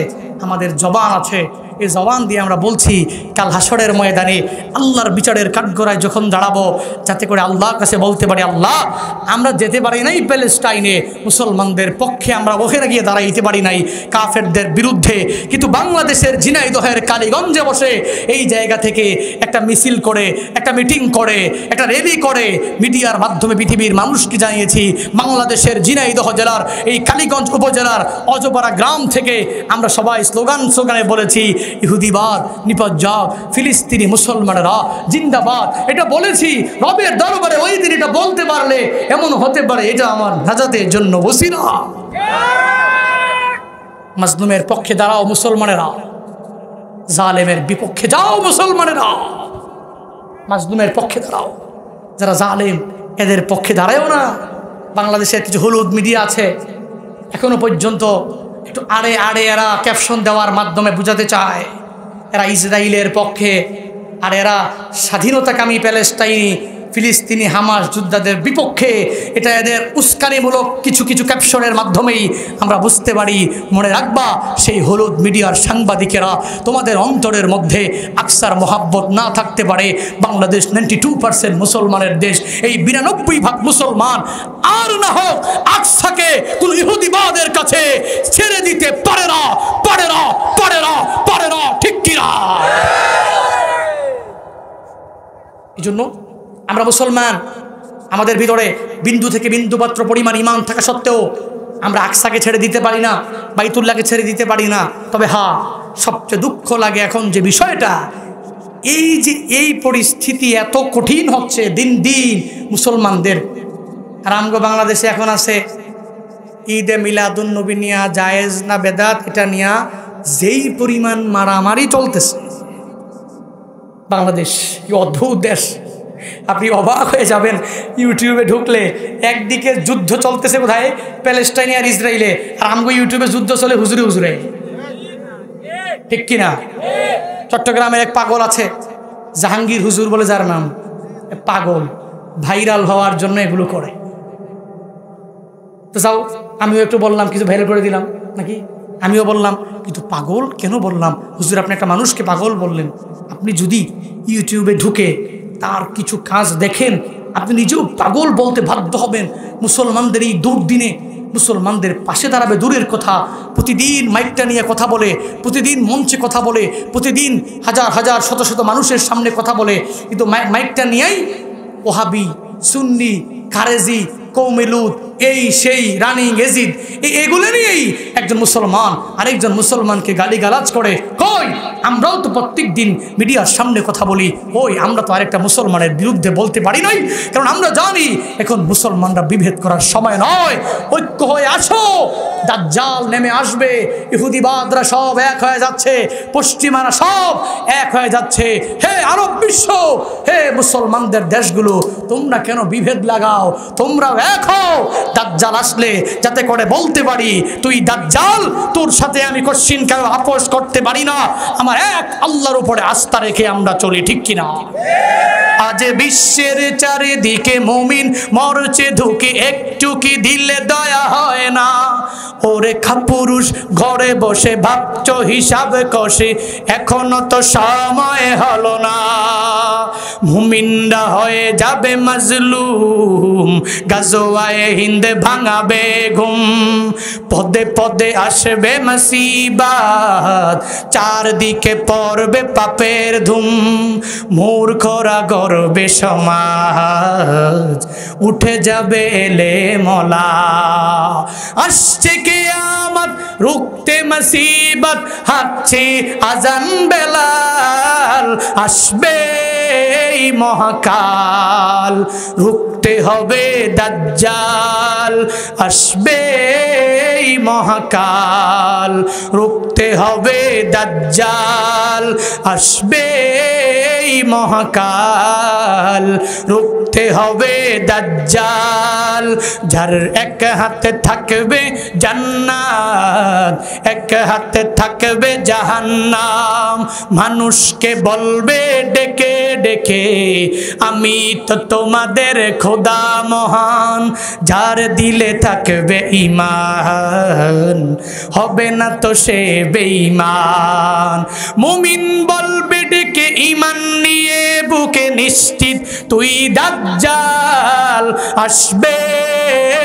আমাদের জবান আছে। এই জবান দিয়ে আমরা বলছি কাল হাসরের ময়দানে আল্লাহর বিচারের কাঠগড়ায় যখন দাঁড়াবো, যাতে করে আল্লাহর কাছে বলতে পারি, আল্লাহ আমরা যেতে পারি নাই প্যালেস্টাইনে, মুসলমানদের পক্ষে আমরা ওখানে গিয়ে দাঁড়াইতে পারি নাই কাফেরদের বিরুদ্ধে, কিন্তু বাংলাদেশের ঝিনাইদহের কালীগঞ্জে বসে এই জায়গা থেকে একটা মিছিল করে, একটা মিটিং করে, একটা র্যালি করে মিডিয়ার মাধ্যমে পৃথিবীর মানুষকে জানিয়েছি, বাংলাদেশের ঝিনাইদহ জেলার এই কালীগঞ্জ উপজেলার অজপাড়া গ্রাম থেকে আমরা সবাই স্লোগানে বলেছি, ইহুদিবাদ নিপাত যাক, ফিলিস্তিনি মুসলমানেরা জিন্দাবাদ। এটা বলেছি রবের দরবারে, ওই দিন এটা বলতে পারলে এমন হতে পারে এটা আমার নাজাতের জন্য ওসিলা। মাজলুমের পক্ষে দাঁড়াও মুসলমানেরা, জালেমের বিপক্ষে যাও মুসলমানেরা। মাজলুমের পক্ষে দাঁড়াও, যারা জালেম এদের পক্ষে দাঁড়ায়ও না। বাংলাদেশের কিছু হলুদ মিডিয়া আছে, এখনো পর্যন্ত একটু আড়ে আড়ে এরা ক্যাপশন দেওয়ার মাধ্যমে বোঝাতে চায় এরা ইসরায়েলের পক্ষে, আর এরা স্বাধীনতাকামী প্যালেস্টাইনি ফিলিস্তিনি হামাস যোদ্ধাদের বিপক্ষে। এটা এদের উস্কানিমূলক কিছু কিছু ক্যাপশনের মাধ্যমেই আমরা বুঝতে পারি। মনে রাখবা, সেই হলুদ মিডিয়ার সাংবাদিকেরা তোমাদের অন্তরের মধ্যে আকসার মহাব্বত না থাকতে পারে। বাংলাদেশ 92% মুসলমানের দেশ, এই 92% মুসলমান আর না হোক আকসাকে কোন ইহুদিবাদের কাছে ছেড়ে দিতে পারে না, পারে না, পারে না, পারে না, ঠিক কিনা? এই জন্য আমরা মুসলমান, আমাদের ভিতরে বিন্দু থেকে বিন্দুমাত্র পরিমাণ ঈমান থাকা সত্ত্বেও আমরা আকসাকে ছেড়ে দিতে পারি না, বাইতুল্লাহকে ছেড়ে দিতে পারি না। তবে হ্যাঁ, সবচেয়ে দুঃখ লাগে এখন যে বিষয়টা, এই যে এই পরিস্থিতি এত কঠিন হচ্ছে দিন দিন মুসলমানদের। আর আমগো বাংলাদেশে এখন আছে ঈদে মিলাদুন নবী নিয়া জায়েজ না বেদাত, এটা নিয়া যেই পরিমাণ মারামারি চলতেছে। বাংলাদেশ কি অদ্ভুত দেশ, আপনি অবাক হয়ে যাবেন। ইউটিউবে ঢুকলে একদিকে যুদ্ধ চলতেছে কোথায়, প্যালেস্টাইনে আর ইসরায়েলে, আর আমগো ইউটিউবে যুদ্ধ চলে হুজুরে হুজুরে, ঠিক কিনা? চট্টগ্রামের এক পাগল আছে, জাহাঙ্গীর হুজুর বলে যার নাম, পাগল ভাইরাল হওয়ার জন্য এগুলো করে। তো যাও, আমিও একটু বললাম, কিছু ভাইরাল করে দিলাম নাকি, আমিও বললাম, কিন্তু পাগল কেন বললাম? হুজুর আপনি একটা মানুষকে পাগল বললেন। আপনি যদি ইউটিউবে ঢুকে তার কিছু কাজ দেখেন, আপনি নিজেও পাগল বলতে বাধ্য হবেন। মুসলমানদের এই দুর্দিনে মুসলমানদের পাশে দাঁড়াবে দূরের কথা, প্রতিদিন মাইকটা নিয়ে কথা বলে, প্রতিদিন মঞ্চে কথা বলে, প্রতিদিন হাজার হাজার শত শত মানুষের সামনে কথা বলে, কিন্তু মাইকটা নিয়েই ওহাবি, সুন্নি, খারেজি, কৌমে লুত, এই সেই রানিং এজিদ, এগুলো নিয়েই একজন মুসলমান আরেকজন মুসলমানকে গালিগালাজ করে। কই আমরাও তো প্রত্যেক দিন মিডিয়ার সামনে কথা বলি, ওই আমরা তো আরেকটা মুসলমানের বিরুদ্ধে বলতে পারি নাই, কারণ আমরা জানি এখন মুসলমানরা বিভেদ করার সময় নয়। ঐক্য হয়ে আসো, দাজ্জাল নেমে আসবে, ইহুদিবাদরা সব এক হয়ে যাচ্ছে, পশ্চিমারা সব এক হয়ে যাচ্ছে। হে আরব বিশ্ব, হে মুসলমানদের দেশগুলো, তোমরা কেন বিভেদ লাগাও? তোমরাও এক হও দাজ্জাল আসলে, যাতে করে বলতে পারি তুই দাজ্জাল, তোর সাথে আমি কোশ্চিন কেন আপোষ করতে পারি না। আমার এক আল্লাহর উপরে আস্থা রেখে আমরা চলি, ঠিক কিনা? আজ বিশ্বের চারিদিকে মুমিন মরছে ঢুকে, একটু কি দিলে দয়া হয় না? ওরে খাপুরুষ ঘরে বসে ভাবছো হিসাব কষে, এখনো তো সময় হলো না। মুমিনরা হয়ে যাবে মাজলুম, গাজওয়ায়ে হিন্দ ভাঙাবে ঘুম। পদে পদে আসবে মুসিবত, চারদিকে পড়বে পাপের ধুম। মূর্খরা গর্বে সমাজ, উঠে যাবে এলে মলা। আসছে কিয়ামত রুখতে মুসিবত, হাঁটছে আজান বেলাল। আসবে এই মহাকাল, রুখতে হবে দাজ্জাল। আসবে এই মহাকাল, রুখতে হবে দাজ্জাল। আসবে এই মহাকাল, রুখতে হবে দাজ্জাল। যার এক হাতে থাকবে জান্নাত, এক হাতে থাকবে জাহান্নাম। মানুষকে বলবে ডেকে ডেকে, আমি তো তোমাদের খোদা মহান। যার দিলে থাকবে ঈমান, হবে না তো সে বেঈমান। মুমিন বলবে ডেকে ঈমান নিয়ে বুকে নিশ্চিত, তুই দাজ্জাল। আসবে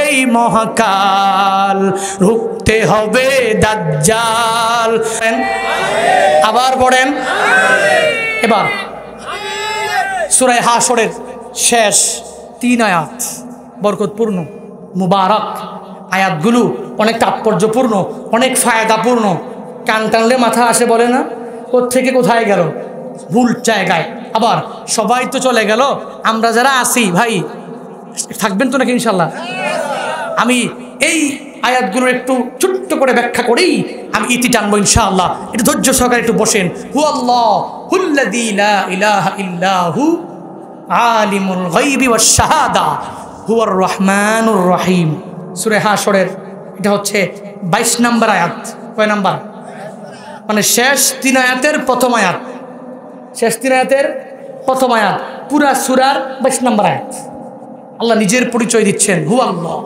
এই মহাকাল, রুখতে হবে দাজ্জাল। আবার পড়েন এবার সূরা হাশরের শেষ 3 আয়াত, বরকতপূর্ণ মুবারক আয়াতগুলো, অনেক তাৎপর্যপূর্ণ, অনেক ফায়দাপূর্ণ। কান টানলে মাথা আসে বলে না, কোত্থেকে কোথায় গেল, ভুল জায়গায়। আবার সবাই তো চলে গেল, আমরা যারা আছি ভাই থাকবেন তো নাকি ইনশাল্লাহ? আমি এই আয়াতগুলো একটু ছোট্ট করে ব্যাখ্যা করেই আমি ইতি টানবো ইনশাআল্লাহ। একটু ধৈর্য সহকারে একটু বসেন। হুয়াল্লাহুল্লাযী লা ইলাহা ইল্লাহু আলিমুল গায়বি ওয়াশ শাহাদা হুয়ার রহমানুর রহিম। সূরা হাশরের এটা হচ্ছে 22 নম্বর আয়াত। কয় নাম্বার? মানে শেষ 3 আয়াতের প্রথম আয়াত, শেষ 3 আয়াতের প্রথম আয়াত, পুরা সূরার 22 নম্বর আয়াত। আল্লাহ নিজের পরিচয় দিচ্ছেন, হু আল্লাহ,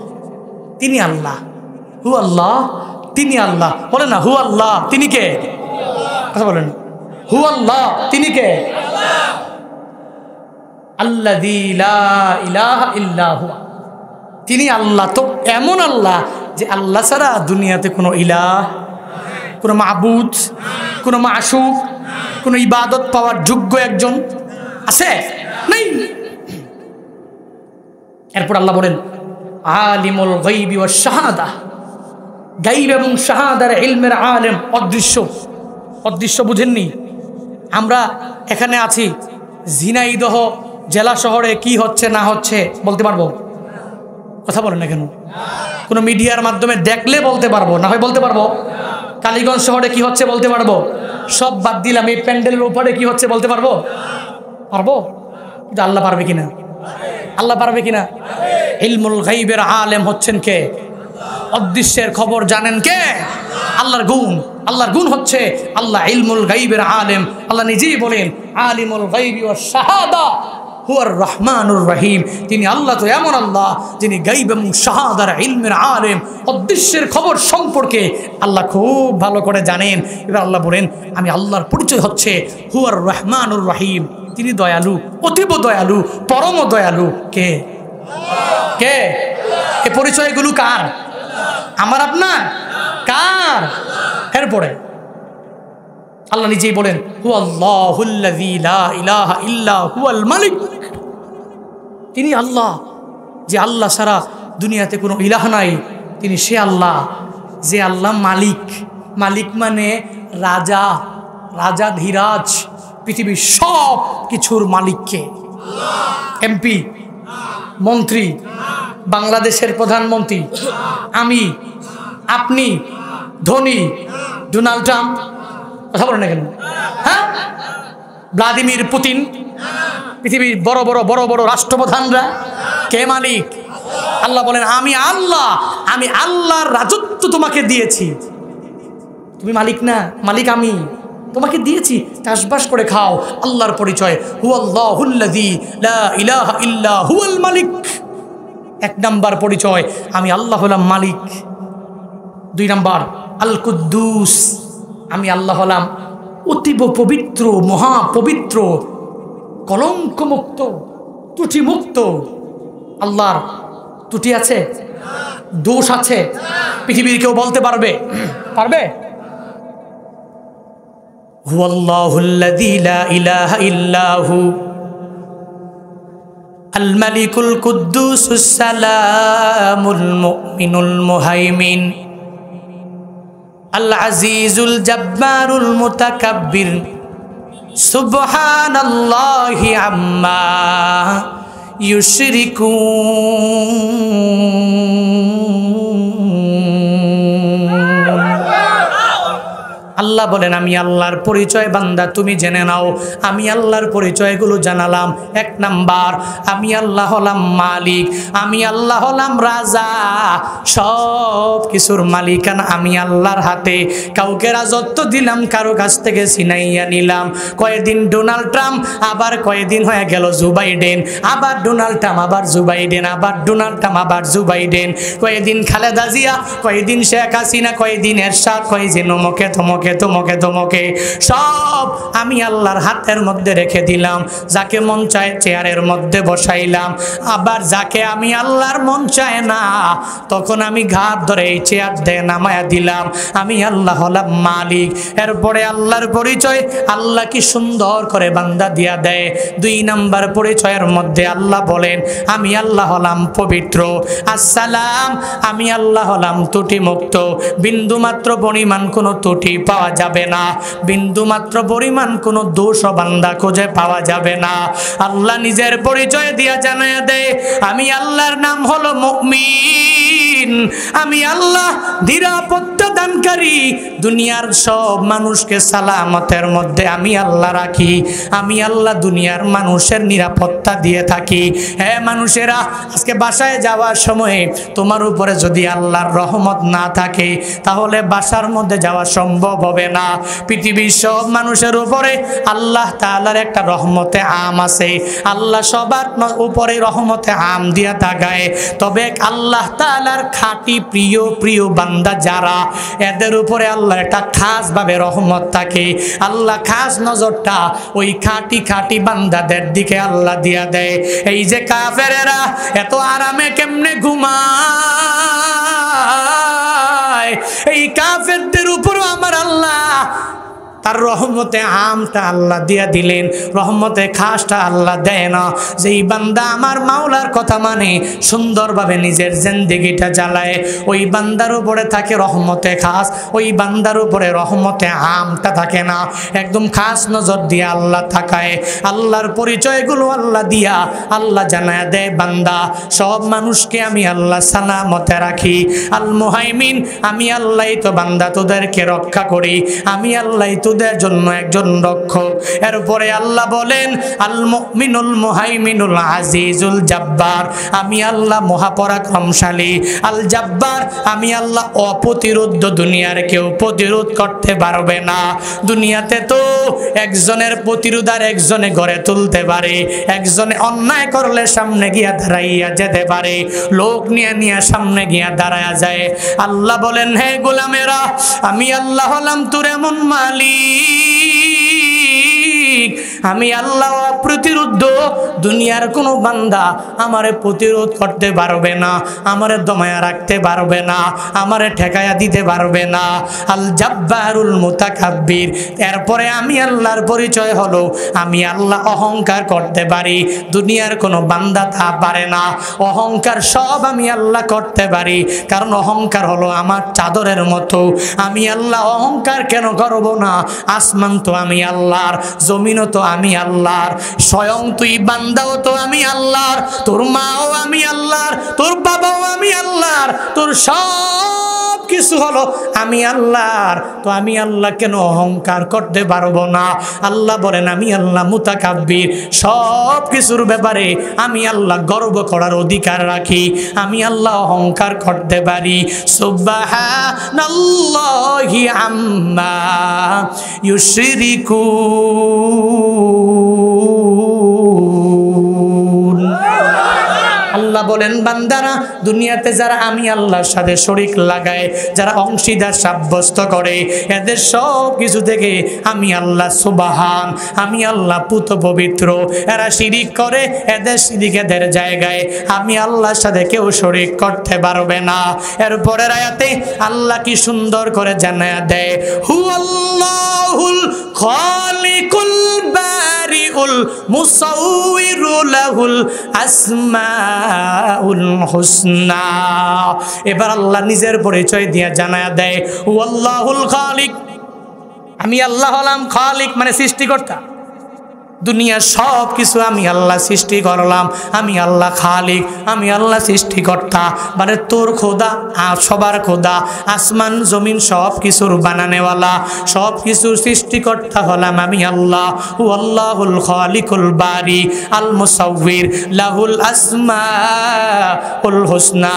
তিনি আল্লাহ। হু আল্লাহ, তিনি আল্লাহ। বলে না হু আল্লাহ, তিনি কে? কথা বলেন, হু আল্লাহ, তিনি কে? আল্লাযী লা ইলাহা ইল্লা হুয়া, তিনি আল্লাহ। তো এমন আল্লাহ যে আল্লাহ ছাড়া দুনিয়াতে কোনো ইলাহ, কোনো মাবুদ, কোনো মাশুক, কোনো ইবাদত পাওয়ার যোগ্য একজন আছে? নেই। এরপর আল্লাহ বলেন আলিমুল গায়বি ওয়াশ শাহাদা, গায়ব এবং শাহাদার ইলমের আলেম, অদৃশ্য। অদৃশ্য বুঝেননি? আমরা এখানে আছি, ঝিনাইদহ জেলা শহরে কি হচ্ছে না হচ্ছে বলতে পারবো? কথা বলেন না কেন? কোনো মিডিয়ার মাধ্যমে দেখলে বলতে পারবো, না হয় বলতে পারবো? কালীগঞ্জ শহরে কি হচ্ছে বলতে পারবো? সব বাদ দিলাম, এই প্যান্ডেলের উপরে কি হচ্ছে বলতে পারবো? পারবো? কিন্তু আল্লাহ পারবে কিনা? আল্লাহ পারবে কিনা? ইলমুল গায়বের আলেম হচ্ছেন কে? অদৃশ্যের খবর জানেন কে? আল্লাহর গুণ। আল্লাহর গুণ হচ্ছে আল্লাহ ইলমুল গায়বের আলেম। আল্লাহ নিজেই বলেন আলিমুল গায়বি ওয়াশ শাহাদা হুয়ার রহমানুর রহিম। তিনি আল্লাহ তো এমন আল্লাহ যিনি গায়ব এবং শাহাদার ইলমের আলেম, অদৃশ্যের খবর সম্পর্কে আল্লাহ খুব ভালো করে জানেন। এবার আল্লাহ বলেন আমি আল্লাহর পরিচয় হচ্ছে হুয়ার রহমানুর রহিম, তিনি দয়ালু, অতীব দয়ালু, পরম দয়ালু। কে? কে? এই পরিচয়গুলো কার? আমার আপনার? কার? এরপরে আল্লাহ নিজেই বলেন হুয়াল্লাহুল্লাযী লা ইলাহা ইল্লা হুয়াল মালিক, তিনি আল্লাহ যে আল্লাহ ছাড়া দুনিয়াতে কোনো ইলাহ নাই, তিনি সে আল্লাহ যে আল্লাহ মালিক। মালিক মানে রাজা, রাজা ধীরাজ, পৃথিবীর সব কিছুর মালিককে। এমপি, মন্ত্রী, বাংলাদেশের প্রধানমন্ত্রী, আমি, আপনি, ধনী, ডোনাল্ড ট্রাম্প, কথা বলেন না কেন? হ্যাঁ, ভ্লাদিমির পুতিন, পৃথিবীর বড় বড় বড় বড় রাষ্ট্রপ্রধানরা কে মালিক? আল্লাহ বলেন আমি আল্লাহ, আমি আল্লাহর রাজত্ব তোমাকে দিয়েছি। তুমি মালিক না, মালিক আমি, তোমাকে দিয়েছি, চাষবাস করে খাও। আল্লাহর পরিচয় হুয়াল্লাহুল্লাযী লা ইলাহা ইল্লা হুয়াল মালিক। এক নাম্বার পরিচয়, আমি আল্লাহ হলাম মালিক। দুই নাম্বার আল কুদ্দুস, আমি আল্লাহ হলাম অতীব পবিত্র, মহাপবিত্র, কলঙ্কমুক্ত, ত্রুটিমুক্ত। আল্লাহর ত্রুটি আছে, দোষ আছে, পৃথিবীর কেউ বলতে পারবে? পারবে? হুয়াল্লাহুল্লাযী লা ইলাহা ইল্লা হু আল মালিকুল কুদ্দুসুস সালামুল মুমিনুল মুহাইমিন আল আজিজুল জাব্বারুল মুতাকাব্বির সুবহানাল্লাহি আম্মা ইউশরিকুন। আল্লাহ বলেন আমি আল্লাহর পরিচয় বান্দা তুমি জেনে নাও। আমি আল্লাহর পরিচয়গুলো জানালাম। এক নাম্বার, আমি আল্লাহ হলাম মালিক, আমি আল্লাহ হলাম রাজা, সব কিছুর মালিকানা আমি আল্লাহর হাতে। কাউকে রাজত্ব দিলাম, কারো কাছ থেকে ছিনাইয়া নিলাম। কয়েকদিন ডোনাল্ড ট্রাম্প, আবার কয়েকদিন হয়ে গেল জো বাইডেন, আবার ডোনাল্ড ট্রাম্প, আবার জো বাইডেন, আবার ডোনাল্ড ট্রাম্প, আবার জো বাইডেন। কয়েকদিন খালেদা জিয়া, কয়েকদিন শেখ হাসিনা, কয়েকদিন এরশাদ, কয়েকদিন অমুকে তমুকে তোমাকে তোমাকে, সব আমি আল্লাহর হাতের মধ্যে রেখে দিলাম। যাকে মন চায় চেয়ারের মধ্যে বসাইলাম, আবার যাকে আমি আল্লাহর মন চায় না তখন আমি ঘাট ধরে এই চেয়ার দিয়ে নামায়া দিলাম। আমি আল্লাহ হলাম মালিক। এরপরে আল্লাহর পরিচয় আল্লাহ কি সুন্দর করে বান্দা দিয়া দেয়। দুই নাম্বার পরিচয়ের মধ্যে আল্লাহ বলেন আমি আল্লাহ হলাম পবিত্র। আসসালাম, আমি আল্লাহ হলাম ত্রুটি মুক্ত। বিন্দু মাত্র পরিমাণ কোনো ত্রুটি পাওয়া যাবে না, বিন্দু মাত্র পরিমাণ কোনো দোষ বান্দা খুঁজে পাওয়া যাবে না। আল্লাহ নিজের পরিচয় দিয়া জানায়া দেয় আমি আল্লাহর নাম হলো মুমিন, আমি আল্লাহ নিরাপত্তা দানকারী। দুনিয়ার সব মানুষকে সালামতের মধ্যে আমি আল্লাহ রাখি। আমি আল্লাহ দুনিয়ার মানুষের নিরাপত্তা দিয়ে থাকি। হ্যাঁ মানুষেরা, আজকে বাসায় যাওয়ার সময় তোমার উপরে যদি আল্লাহর রহমত না থাকে তাহলে বাসার মধ্যে যাওয়া সম্ভব হবে না। পৃথিবীর সব মানুষের উপরে আল্লাহ তাআলার একটা রহমতে আম আছে। আল্লাহ সবার উপরে রহমতে আম দিয়া তাকায়, তবে আল্লাহ তাআলার খাঁটি প্রিয় প্রিয় বান্দা যারা, এদের উপরে আল্লাহ একটা খাস ভাবে রহমত থাকে। আল্লাহ খাস নজরটা ওই খাঁটি খাঁটি বান্দাদের দিকে আল্লাহ দিয়া দেয়। এই যে কাফেরেরা এত আরামে কেমনে ঘুমায়, এই কাফেরদের উপরও আমার আল্লাহ তার রহমতে আমটা আল্লাহ দিয়া দিলেন, রহমতে খাসটা আল্লাহ দেয় না। যেই বান্দা আমার মাওলার কথা মানে সুন্দরভাবে নিজের জিন্দেগিটা চালায়, ওই বান্দার উপরে থাকে রহমতে খাস, ওই বান্দার উপরে রহমতে আমটা থাকে না। একদম খাস নজর দিয়ে আল্লাহ তাকায়। আল্লাহর পরিচয়গুলো আল্লাহ দিয়া আল্লাহ জানায় দেয় বান্দা সব মানুষকে আমি আল্লাহ সালামতে রাখি। আল মুহাইমিন, আমি আল্লাহই তো বান্দা তোদেরকে রক্ষা করি, আমি আল্লাহই তোদের জন্য একজন রক্ষক। এরপরে আল্লাহ বলেন আল মুমিনুল মুহাইমিনুল আজিজুল জাব্বার, আমি আল্লাহ মহাপরাক্রমশালী। আল জাব্বার, আমি আল্লাহ অপ্রতিরোধ, দুনিয়ার কেউ প্রতিরোধ করতে পারবে না। দুনিয়াতে তো একজনের প্রতিরোধ আর একজনে গড়ে তুলতে পারে, একজনে অন্যায় করলে সামনে গিয়া দাঁড়াইয়া যেতে পারে, লোক নিয়ে নিয়ে সামনে গিয়া দাঁড়ায়া যায়। আল্লাহ বলেন হে গোলামেরা, আমি আল্লাহ হলাম তোর এমন মালিক আমি আল্লাহ অপ্রতিরোধ্য, দুনিয়ার কোনো বান্দা আমারে প্রতিরোধ করতে পারবে না, আমারে দমায়া রাখতে পারবে না, আমারে ঠেকায়া দিতে পারবে না। আল জাব্বারুল মুতাকাব্বির। এরপরে আমি আল্লাহর পরিচয় হলো আমি আল্লাহ অহংকার করতে পারি, দুনিয়ার কোনো বান্দা তা পারে না। অহংকার সব আমি আল্লাহ করতে পারি, কারণ অহংকার হলো আমার চাদরের মতো। আমি আল্লাহ অহংকার কেন করব না? আসমান তো আমি আল্লাহর, জমিনও তো আমি আল্লাহর, স্বয়ং তুই বান্দাও তো আমি আল্লাহর, তোর মাও আমি আল্লাহর, তোর বাবাও আমি আল্লাহর, তোর সব কিছু হলো আমি আল্লাহর। তো আমি আল্লাহ কেন অহংকার করতে পারবো না? আল্লাহ বলেন আমি আল্লাহ মুতাকাব্বির, সব কিছুর ব্যাপারে আমি আল্লাহ গর্ব করার অধিকার রাখি, আমি আল্লাহ অহংকার করতে পারি। সুবহানাল্লাহি আম্মা ইউশরিকুন। আল্লাহ বলেন বান্দারা, দুনিয়াতে যারা আমি আল্লাহর সাথে শরীক লাগায়, যারা অংশীদার সাব্যস্ত করে, এদের সব কিছু থেকে আমি আল্লাহ সুবহান, আমি আল্লাহ পুত পবিত্র। এরা শিরিক করে, এদের শিরিক এদের জায়গায়, আমি আল্লাহর সাথে কেউ শরীক করতে পারবে না। এরপরের আয়াতে আল্লাহ কি সুন্দর করে জানায়া দেয়, হু আল্লাহুল খালিকুল বারিউল মুসাউবিরু লাহুল আসমাউল হুসনা। এবার আল্লাহ নিজের পরিচয় দিয়ে জানায়া দেয়, হু আল্লাহুল খালিক, আমি আল্লাহ হলাম খালিক মানে সৃষ্টিকর্তা। দুনিয়ার সব কিছু আমি আল্লাহ সৃষ্টি করলাম, আমি আল্লাহ খালিক, আমি আল্লাহ সৃষ্টিকর্তা। মানে তোর খোদা আর সবার খোদা, আসমান জমিন সব কিছুর বানানেওয়ালা, সব কিছুর সৃষ্টিকর্তা হলাম আমি আল্লাহ। ও আল্লাহুল খালিকুল বারি আল মুসাউবির লাহুল আসমাউল হুসনা।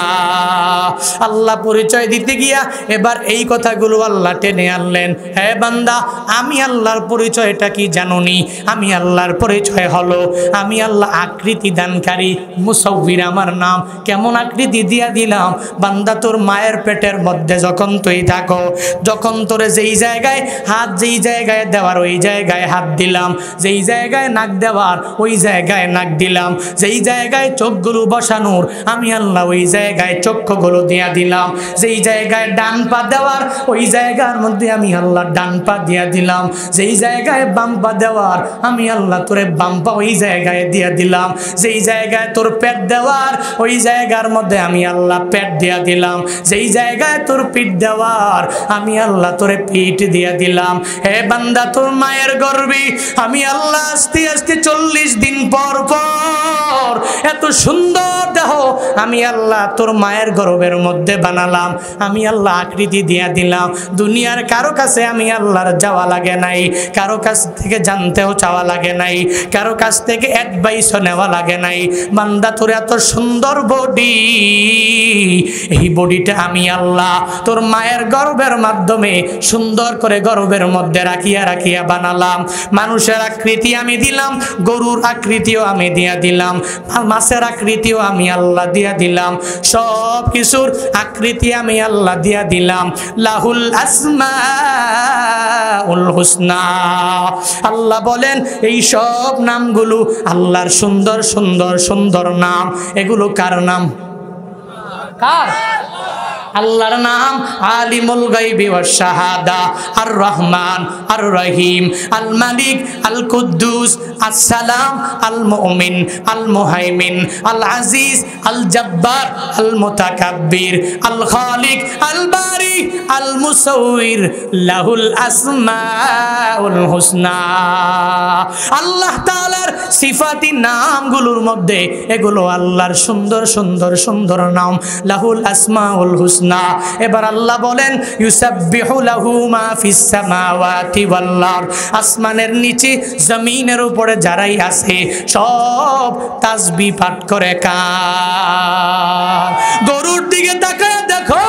আল্লাহ পরিচয় দিতে গিয়া এবার এই কথাগুলো আল্লাহ টেনে আনলেন। হে বান্দা, আমি আল্লাহর পরিচয়টা কি জানোনি? আমি আল্লাহর পরিচয় হলো আমি আল্লাহ আকৃতি দানকারী, মুসাউবির আমার নাম। কেমন আকৃতি দিয়া দিলাম? বান্দা তোর মায়ের পেটের মধ্যে যখন তুই থাকো, যখন তোরে যেই জায়গায় হাত, যেই জায়গায় দেওয়ার ওই জায়গায় হাত দিলাম, যেই জায়গায় নাক দেওয়ার ওই জায়গায় নাক দিলাম, যেই জায়গায় চোখগুলো বসানোর আমি আল্লাহ ওই জায়গায় চক্ষুগুলো দিয়া দিলাম, যেই জায়গায় ডান পা দেওয়ার ওই জায়গার মধ্যে আমি আল্লাহ ডান পা দিয়া দিলাম, যেই জায়গায় বাম পা দেওয়ার আমি আল্লাহ তোরে বাম পা ওই জায়গায় দিয়া দিলাম, যেই জায়গায় তোর পেট দেওয়ার ওই জায়গার মধ্যে আমি আল্লাহ পেট দিয়া দিলাম, যেই জায়গায় তোর পিঠ দেওয়ার আমি আল্লাহ তোরে পিঠ দিয়া দিলাম। হে বান্দা, তোর মায়ের গর্ভে আমি আল্লাহ আস্তে আস্তে 40 দিন পর পর এত সুন্দর দেহ আমি আল্লাহ তোর মায়ের গর্ভের মধ্যে বানালাম, আমি আল্লাহ আকৃতি দিয়া দিলাম। দুনিয়ার কারো কাছে আমি আল্লাহর যাওয়া লাগে নাই, কারো কাছ থেকে জানতেও চাওয়া লাগে নাই, কারো কাছ থেকে অ্যাডভাইসও নেওয়া লাগে নাই। বান্দা, তোর এত সুন্দর বডি, এই বডিটা আমি আল্লাহ তোর মায়ের গর্ভের মাধ্যমে সুন্দর করে গর্ভের মধ্যে রাখিয়া রাখিয়া বানালাম। মানুষের আকৃতি আমি দিলাম, গরুর আকৃতিও আমি দিয়া দিলাম, মাছের আকৃতিও আমি আল্লাহ দিয়া দিলাম, সব কিছুর আকৃতি আমি আল্লাহ দিয়া দিলাম। লাহুল আসমাউল হুসনা। আল্লাহ বলেন এই সব নামগুলো আল্লাহর সুন্দর সুন্দর সুন্দর নাম। এগুলো কার নাম? কার? আল্লাহর নাম। আলিমুল গায়বি ওয়াশ শাহাদা, আর রহমান, আর রহিম, আল মালিক, আল কুদ্দুস, আসসালাম, আল মুমিন, আল মুহাইমিন, আল আজিজ, আল জব্বার, আল মুতাকাব্বির, আল খালিক, আল বারি, আল মুসাউবির, লাহুল আসমাউল হুসনা। আল্লাহ তাআলার সিফাতি নামগুলোর মধ্যে এগুলো আল্লাহর সুন্দর সুন্দর সুন্দর নাম, লাহুল আসমাউল হুসনা। এবার আল্লাহ বলেন ইউসাব্বিহু লাহু মা ফিস সামাওয়াতি ওয়াল আরদ। আসমানের নিচে জমিনের উপরে যারাই আছে সব তাসবিহ পাঠ করে কার? গরুর দিকে তাকায় দেখো,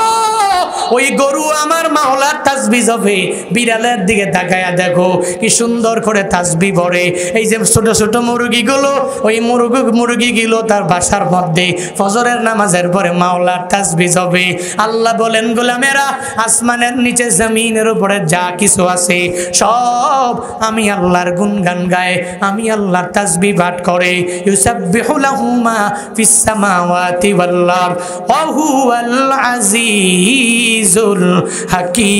ওই গরু আমার মাওলার তাসবিহ জপে। বিড়ালের দিকে তাকায়া দেখো কি সুন্দর করে তাসবিহ পড়ে। এই যে ছোট ছোট মুরগিগুলো, ওই মুরগিগুলো তার বাসার মধ্যে ফজরের নামাজের পরে মাওলার তাসবিহ জপে। আল্লাহ বলেন, গোলামেরা, আসমানের নিচে জমিনের উপরে যা কিছু আছে সব আমি আল্লাহর গুণগান গায়, আমি আল্লাহর তাসবিহ পাঠ করে। ইউসাব্বিহু লাহু মা ফিস সামাওয়াতি ওয়াল আরদ ওয়া হুয়াল আজিজুল হাকীম।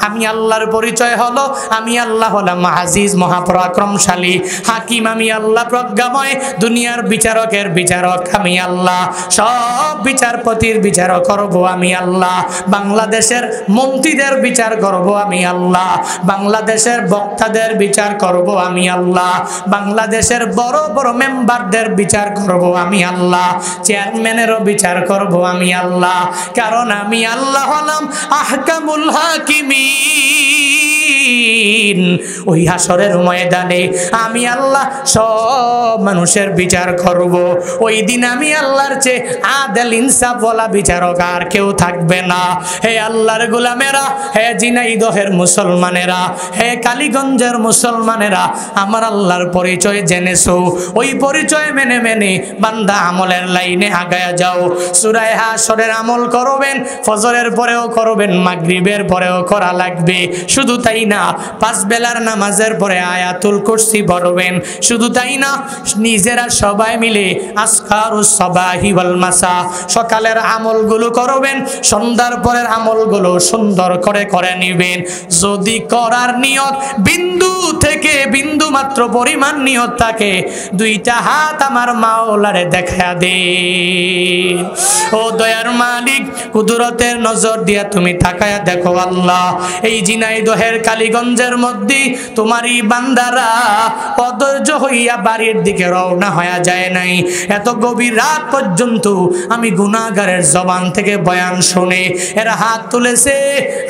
আমি আল্লাহর পরিচয় হলো, আমি আল্লাহ হলাম আজিজ, মহাপরাক্রমশালী। হাকিম, আমি আল্লাহ প্রজ্ঞাময়, দুনিয়ার বিচারকের বিচারক আমি আল্লাহ, সব বিচারপতির বিচার করব আমি আল্লাহ, বাংলাদেশের মন্ত্রীদের বিচার করব আমি আল্লাহ, বাংলাদেশের বক্তাদের বিচার করব আমি আল্লাহ, বাংলাদেশের বড় বড় মেম্বারদের বিচার করব আমি আল্লাহ, চেয়ারম্যানেরও বিচার করব আমি আল্লাহ। কারণ আমি আল্লাহ হলাম আহকামুল হাকিমিন। ওই হাসরের ময়দানে আমি আল্লাহ সব মানুষের বিচার করব। ওই দিন আমি আল্লাহর চেয়ে আদেল ইনসাফওয়ালা বিচারক আর কেউ থাকবে না। হে আল্লাহর গোলামেরা, হে ঝিনাইদহের মুসলমানেরা, হে কালীগঞ্জের মুসলমানেরা, আমার আল্লাহর পরিচয় জেনেছো, ওই পরিচয় মেনে মেনে বান্দা আমলের লাইনে আগায়া যাও। সূরা হাসরের আমল করবেন, ফজরের পরেও করবেন, মাগরিবের পরেও করা লাগবে। শুধু তাই না, পাঁচ বেলার নামাজের পরে আয়াতুল কুরসি পড়বেন। শুধু তাই না, নিজেরা সবাই মিলে আসকারুস সাবাহি ওয়াল মাসা, সকালের আমলগুলো করবেন, সন্ধ্যার পরের আমলগুলো সুন্দর করে করে নেবেন। যদি করার নিয়ত বিন্দু থেকে বিন্দু মাত্র পরিমাণ নিয়ত থাকে, দুইটা হাত আমার মাওলারে দেখা দে। ও দয়ার মালিক, কুদরতের নজর দিয়া তুমি তাকায়া দেখো আল্লাহ, এই ঝিনাইদহের কালীগঞ্জের মধ্যে তোমারই বান্দারা অধৈর্য হইয়া বাড়ির দিকে রওনা হয়ে যায় নাই। এত গভীর রাত পর্যন্ত আমি গুনাহগারের জবান থেকে বয়ান শুনে এরা হাত তুলেছে।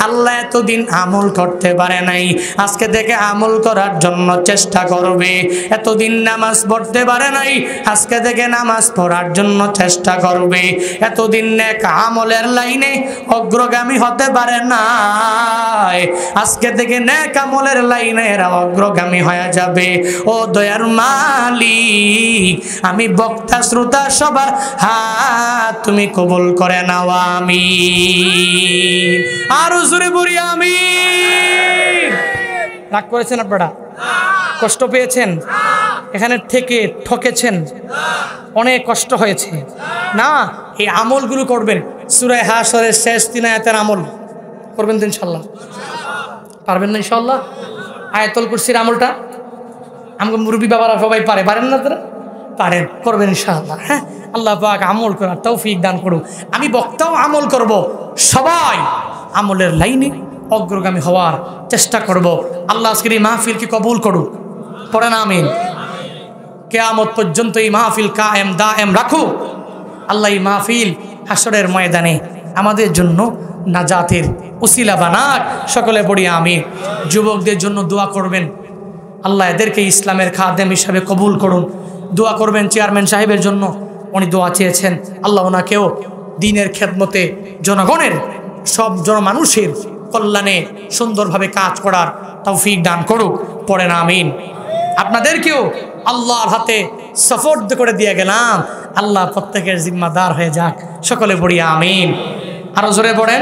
আল্লাহ এতদিন আমল করতে পারে নাই, আজকে থেকে আমল করার জন্য চেষ্টা করবে। এতদিন নামাজ পড়তে পারে নাই, আজকে থেকে নামাজ পড়ার জন্য চেষ্টা করবে। এতদিন নেক আমলের লাইনে অগ্রগামী হতে পারে না, আজকে থেকে নেক আমলের লাইনে এরা অগ্রগামী হয়ে যাবে। ও দয়ার মালিক, আমি বক্তা শ্রোতা সবার হাত তুমি কবুল করে নাও, আমিন। আরো জোরে বলি আমিন। রাগ করেছেন আপনারা? কষ্ট পেয়েছেন? এখানে থেকে ঠকেছেন? অনেক কষ্ট হয়েছে না? এই আমলগুলো করবেন। সূরা হাসরের শেষ 3 আয়াতের আমল করবেন তো ইনশাল্লাহ? পারবেন না ইনশাল্লাহ? আয়াতুল কুরসির আমলটা আমাকে মুরব্বী বাবারা সবাই পারেন না? তারা পারেন, করবেন ইনশাআল্লাহ। হ্যাঁ, আল্লাহ পাক আমল করার তৌফিক দান করুন। আমি বক্তাও আমল করব, সবাই আমলের লাইনে অগ্রগামী হওয়ার চেষ্টা করব। আল্লাহ আজকের এই মাহফিলকে কবুল করুক, পড়েন আমিন। কিয়ামত পর্যন্ত এই মাহফিল কায়েম দায়েম রাখুক আল্লাহ। এই মাহফিল হাসরের ময়দানে আমাদের জন্য নাজাতের উসিলা বানাক, সকলে পড়ি আমিন। যুবকদের জন্য দোয়া করবেন, আল্লাহ এদেরকে ইসলামের খাদেম হিসাবে কবুল করুন। দোয়া করবেন চেয়ারম্যান সাহেবের জন্য, উনি দোয়া চেয়েছেন, আল্লাহ ওনাকেও দ্বীনের খেদমতে জনগণের সব জনমানুষের কল্যাণে সুন্দরভাবে কাজ করার তৌফিক দান করুক, পড়েন আমিন। আপনাদেরকেও আল্লাহর হাতে সফর্দ করে দিয়ে গেলাম, আল্লাহ প্রত্যেকের জিম্মাদার হয়ে যাক, সকলে পড়ি আমিন। আরো জোরে পড়েন,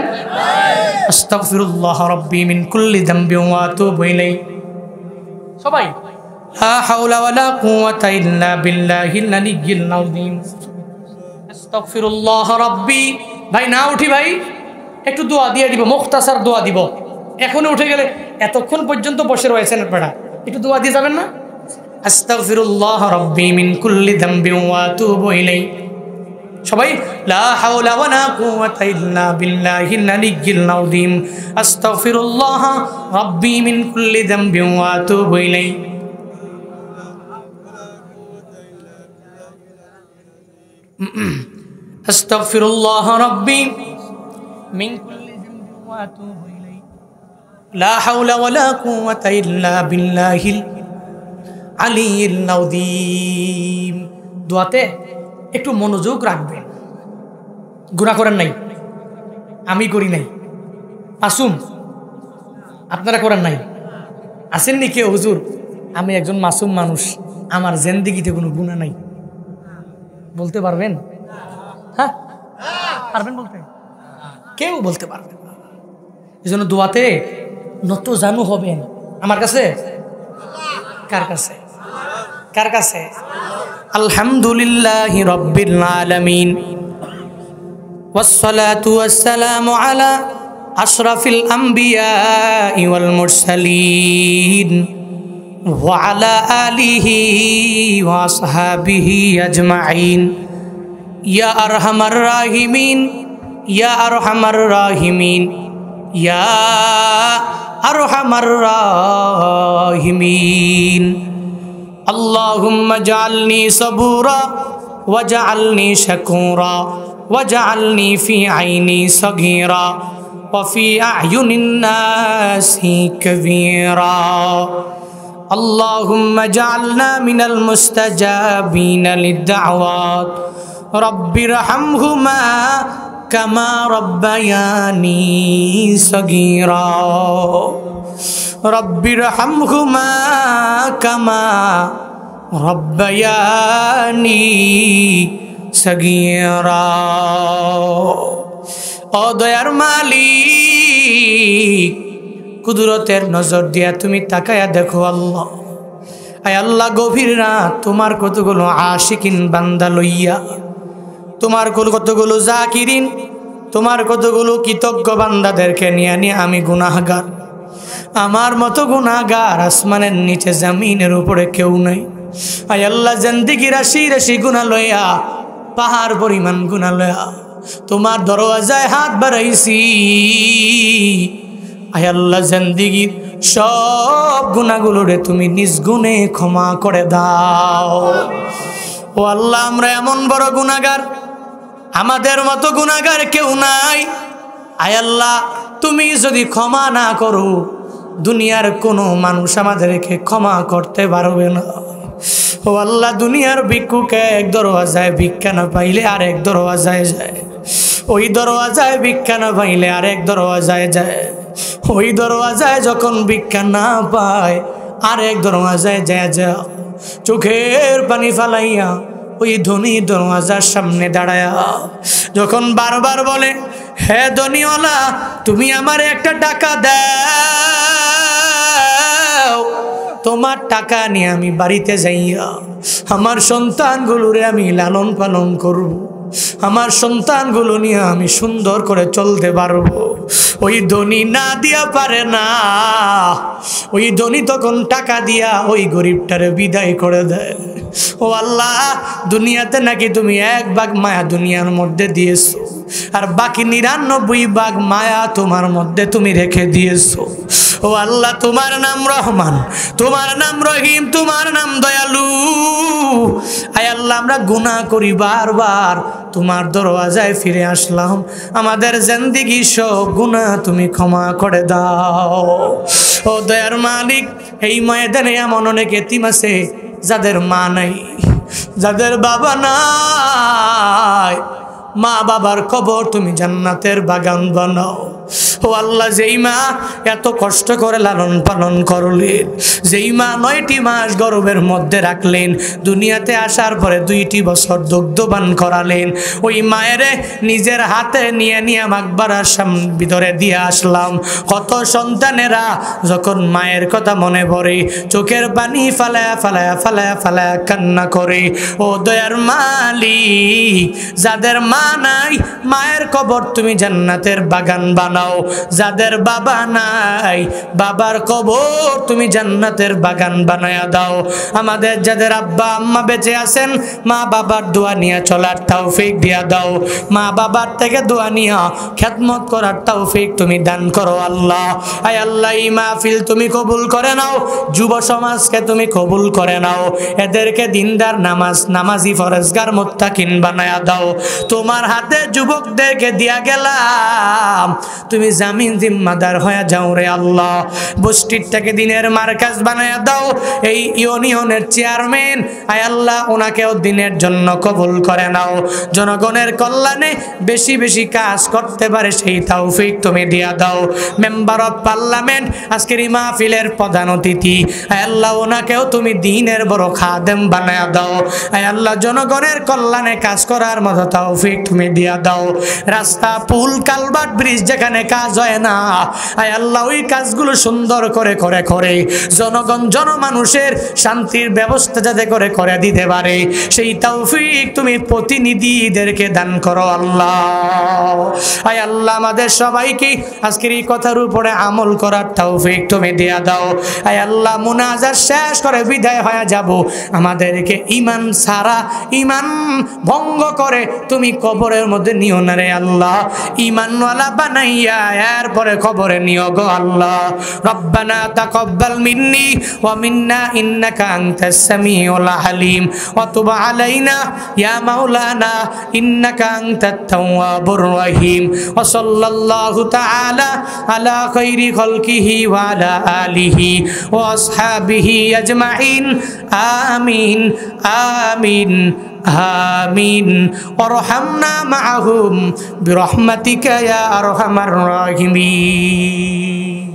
আস্তাগফিরুল্লাহ রাব্বি মিন কুল্লি যামবি ওয়া আতুবু ইলাইহি। সবাই লা হাওলা ওয়ালা কুওয়াতা ইল্লা বিল্লাহিল আলিয়্যিল আযীম। আস্তাগফিরুল্লাহ রাব্বি। ভাই না উঠি, ভাই একটু দোয়া দিয়ে দিব, মুখতাসার দোয়া দিব। এখনই উঠে গেলে এতক্ষণ পর্যন্ত বসে রয়েছেন আপনারা, একটু দোয়া দিয়ে যাবেন না? আস্তাগফিরুল্লাহ রাব্বি মিন কুল্লি যামবি ওয়া আতুবু ইলাইহি। সবাই লা হাওলা ওয়ালা কুওয়াতা ইল্লা বিল্লাহিল আলিয়্যিল আযীম। আস্তাগফিরুল্লাহ রাব্বি মিন কুল্লি যামবি ওয়া আতুবু ইলাইহি। আস্তাগফিরুল্লাহ রাব্বি মিন কুল্লি যামবি ওয়া আতুবু ইলাইহি। লা হাওলা ওয়ালা কুওয়াতা ইল্লা বিল্লাহিল আলিয়্যিল আযীম। দোয়াতে একটু মনোযোগ রাখবেন, গুনাহ করেন নাই, আমি করি নাই, মাসুম আপনারা করেন নাই, আসেননি কেউ হুজুর আমি একজন মাসুম মানুষ, আমার জিন্দেগিতে কোনো গুনাহ নাই, বলতে পারবেন? হ্যাঁ পারবেন বলতে? কেউ বলতে পারবেন না। এই জন্য দোয়াতে নত জানু হবেন আমার কাছে। কার কাছে? কার কাছে? আলহামদুলিল্লাহি রাব্বিল আলামিন ওয়াসসালাতু ওয়াসসালামু আলা আশরাফিল আমবিয়াই ওয়াল মুরসালিন ওয়া আলা আলিহি ওয়া আসহাবিহি আজমাইন। ইয়া আরহামার রাহিমিন, ইয়া আরহামার রাহিমিন, ইয়া আরহামার রাহিমিন। আল্লাহুম্মা জাআলনি সাবুরা ওয়াজআলনি শাকুরা ওয়াজআলনি ফি আইনি সাগীরা ওয়া ফি আ'য়ুনিন নাসি কাবীরা। আল্লাহুম্মা জাআলনা মিনাল মুস্তাজাবিনা লিদ-দাওয়াত রব্বিরহামহুমা কামা রব্বায়ানি সগীরা রব্বিরহামহুমা কামা রব্বায়ানি সগীরা। ও দয়ার মালিক, কুদরতের নজর দিয়া তুমি তাকায়া দেখো আল্লাহ। আয় আল্লাহ, গভীর রাত তোমার কতগুলো আশিকিন বান্দা লইয়া, তোমার কতগুলো জাকিরিন, তোমার কতগুলো কৃতজ্ঞ বান্দাদেরকে নিয়ে আমি গুনাহগার। আমার মতো গুনাহগার আসমানের নিচে জমিনের উপরে কেউ নাই। আয় আল্লাহ, জিন্দেগি রাশি রাশি গুনাহ লইয়া, পাহাড় পরিমাণ গুনাহ লইয়া তোমার দরওয়াজায় হাত বাড়াইছি। আয় আল্লাহ, জিন্দেগির সব গুনাহগুলোরে তুমি নিজ গুণে ক্ষমা করে দাও। ও আল্লাহ, আমরা এমন বড় গুনাহগার, আমাদের মতো গুনাহগার কেউ নাই। আয় আল্লাহ, তুমি যদি ক্ষমা না করো, দুনিয়ার কোনো মানুষ আমাদেরকে ক্ষমা করতে পারবে না। ও আল্লাহ, দুনিয়ার ভিক্ষুকে এক দরওয়াজায় ভিক্ষা না পাইলে আর এক দরওয়াজায় যায়, ওই দরওয়াজায় ভিক্ষা না পাইলে আর এক দরওয়াজায় যায়, ওই দরওয়াজায় যখন ভিক্ষা না পায় আর এক দরওয়াজায় যায় যাও, চোখের পানি ফালাইয়া ওই ধনী দরওয়াজার সামনে দাঁড়ায়া যখন বারবার বলে, হে ধনীওয়ালা, তুমি আমার একটা টাকা দাও, তোমার টাকা নিয়ে আমি বাড়িতে যাইয়া আমার সন্তানগুলোরে আমি লালন পালন করব, আমার সন্তানগুলো নিয়ে আমি সুন্দর করে চলতে পারবো। ওই ধনী না দিয়া পারে না, ওই ধনী তখন টাকা দিয়া ওই গরিবটারে বিদায় করে দেয়। ও আল্লাহ, দুনিয়াতে নাকি তুমি 1 ভাগ মায়া দুনিয়ার মধ্যে দিয়েছো, আর বাকি 99 ভাগ মায়া তোমার মধ্যে তুমি রেখে দিয়েছো। ও আল্লাহ, তোমার নাম রহমান, তোমার নাম রহিম, তোমার নাম দয়ালু। আয় আল্লাহ, আমরা গুনাহ করি বারবার, তোমার দরওয়াজায় ফিরে আসলাম, আমাদের জিন্দেগি সব গুনাহ তুমি ক্ষমা করে দাও। ও দয়ার মালিক, এই ময়দানে এমন অনেক এতিম আছে যাদের মা নাই, যাদের বাবা নাই, মা বাবার কবর তুমি জান্নাতের বাগান বানাও। ও আল্লাহ, যেই মা এত কষ্ট করে লালন পালন করলেন, যেই মা 9টি মাস গর্ভের মধ্যে রাখলেন, দুনিয়াতে আসার পরে 2টি বছর দুগ্ধপান করালেন, ওই মায়েরে নিজের হাতে নিয়ে নিয়ে মাকবারার সামনে ভিতরে দিয়ে আসলাম। কত সন্তানেরা যখন মায়ের কথা মনে পড়ে চোখের পানি ফালায়া ফালায়া ফালায়া ফালায়া কান্না করে। ও দয়ার মালিক, যাদের মা নাই, মায়ের কবর তুমি জান্নাতের বাগান বানাও। যাদের বাবা নাই, বাবার কবর তুমি জান্নাতের বাগান বানায়া দাও। আমাদের যাদের আব্বা আম্মা বেঁচে আছেন, মা বাবার দোয়া নিয়ে চলার তৌফিক দিয়া দাও। মা বাবার থেকে দোয়া নিয়ে খেদমত করার তৌফিক তুমি দান করো আল্লাহ। আয় আল্লাহ, এই মাহফিল তুমি কবুল করে নাও, যুব সমাজকে তুমি কবুল করে নাও, এদেরকে দিনদার নামাজি ফরজগার মুত্তাকিন বানায়া দাও। তোমার হাতে যুবকদেরকে দিয়া গেলাম, তুমি জামিন জিম্মাদার হয়ে যাও রে আল্লাহ। বস্তিটাকে দিনের মার্কাজ বানায়া দাও। এই ইউনিয়নের চেয়ারম্যান আয় আল্লাহ ওনাকেও দিনের জন্য কবুল করে নাও। জনগণের কল্যাণে বেশি বেশি কাজ করতে পারে সেই তৌফিক তুমি দিয়া দাও। মেম্বার অফ পার্লামেন্ট আজকের এই মাহফিলের প্রধান অতিথি আয় আল্লাহ ওনাকেও তুমি দিনের বড় খাদেম বানায়া দাও। আয় আল্লাহ জনগণের কল্যাণে কাজ করার মতো তৌফিক তুমি দিয়া দাও। রাস্তা পুল কালভার্ট ব্রিজ যেখানে কাজ হয় না আয় আল্লাহ ওই কাজগুলো সুন্দর করে করে করে জনগণ জনমানুষের শান্তির ব্যবস্থা যাতে করে করে দিতে পারে সেই তৌফিক তুমি প্রতিনিধিদেরকে দান করো আল্লাহ। আয় আল্লাহ আমাদের সবাইকে আজকের এই কথার উপরে আমল করার তৌফিক তুমি দিয়া দাও। আয় আল্লাহ মুনাজাত শেষ করে বিদায় হয়ে যাব, আমাদেরকে ঈমান সারা ঈমান ভঙ্গ করে তুমি কবরের মধ্যে নিও না রে আল্লাহ। ঈমানওয়ালা বানাইয়া এরপরে কবরে নিও গো আল্লাহ। রব্বানা তাকাব্বাল মিন্নি ওয়া মিন্না ইন্নাকা আনতাস সামিউল আলিম ওয়া তুব আলাইনা ইয়া মাওলানা ইন্নাকা আনতাত তাওয়াবুর রহিম। ওয়া সাল্লাল্লাহু তাআলা আলা খাইরি খালকিহি ওয়া আলা আলিহি ওয়া আসহাবিহি আজমাইন। আমিন আমিন আমিন। ওয়ারহামনা মাআহুম বিরহমাতিকা ইয়া আরহামার রাহিমিন।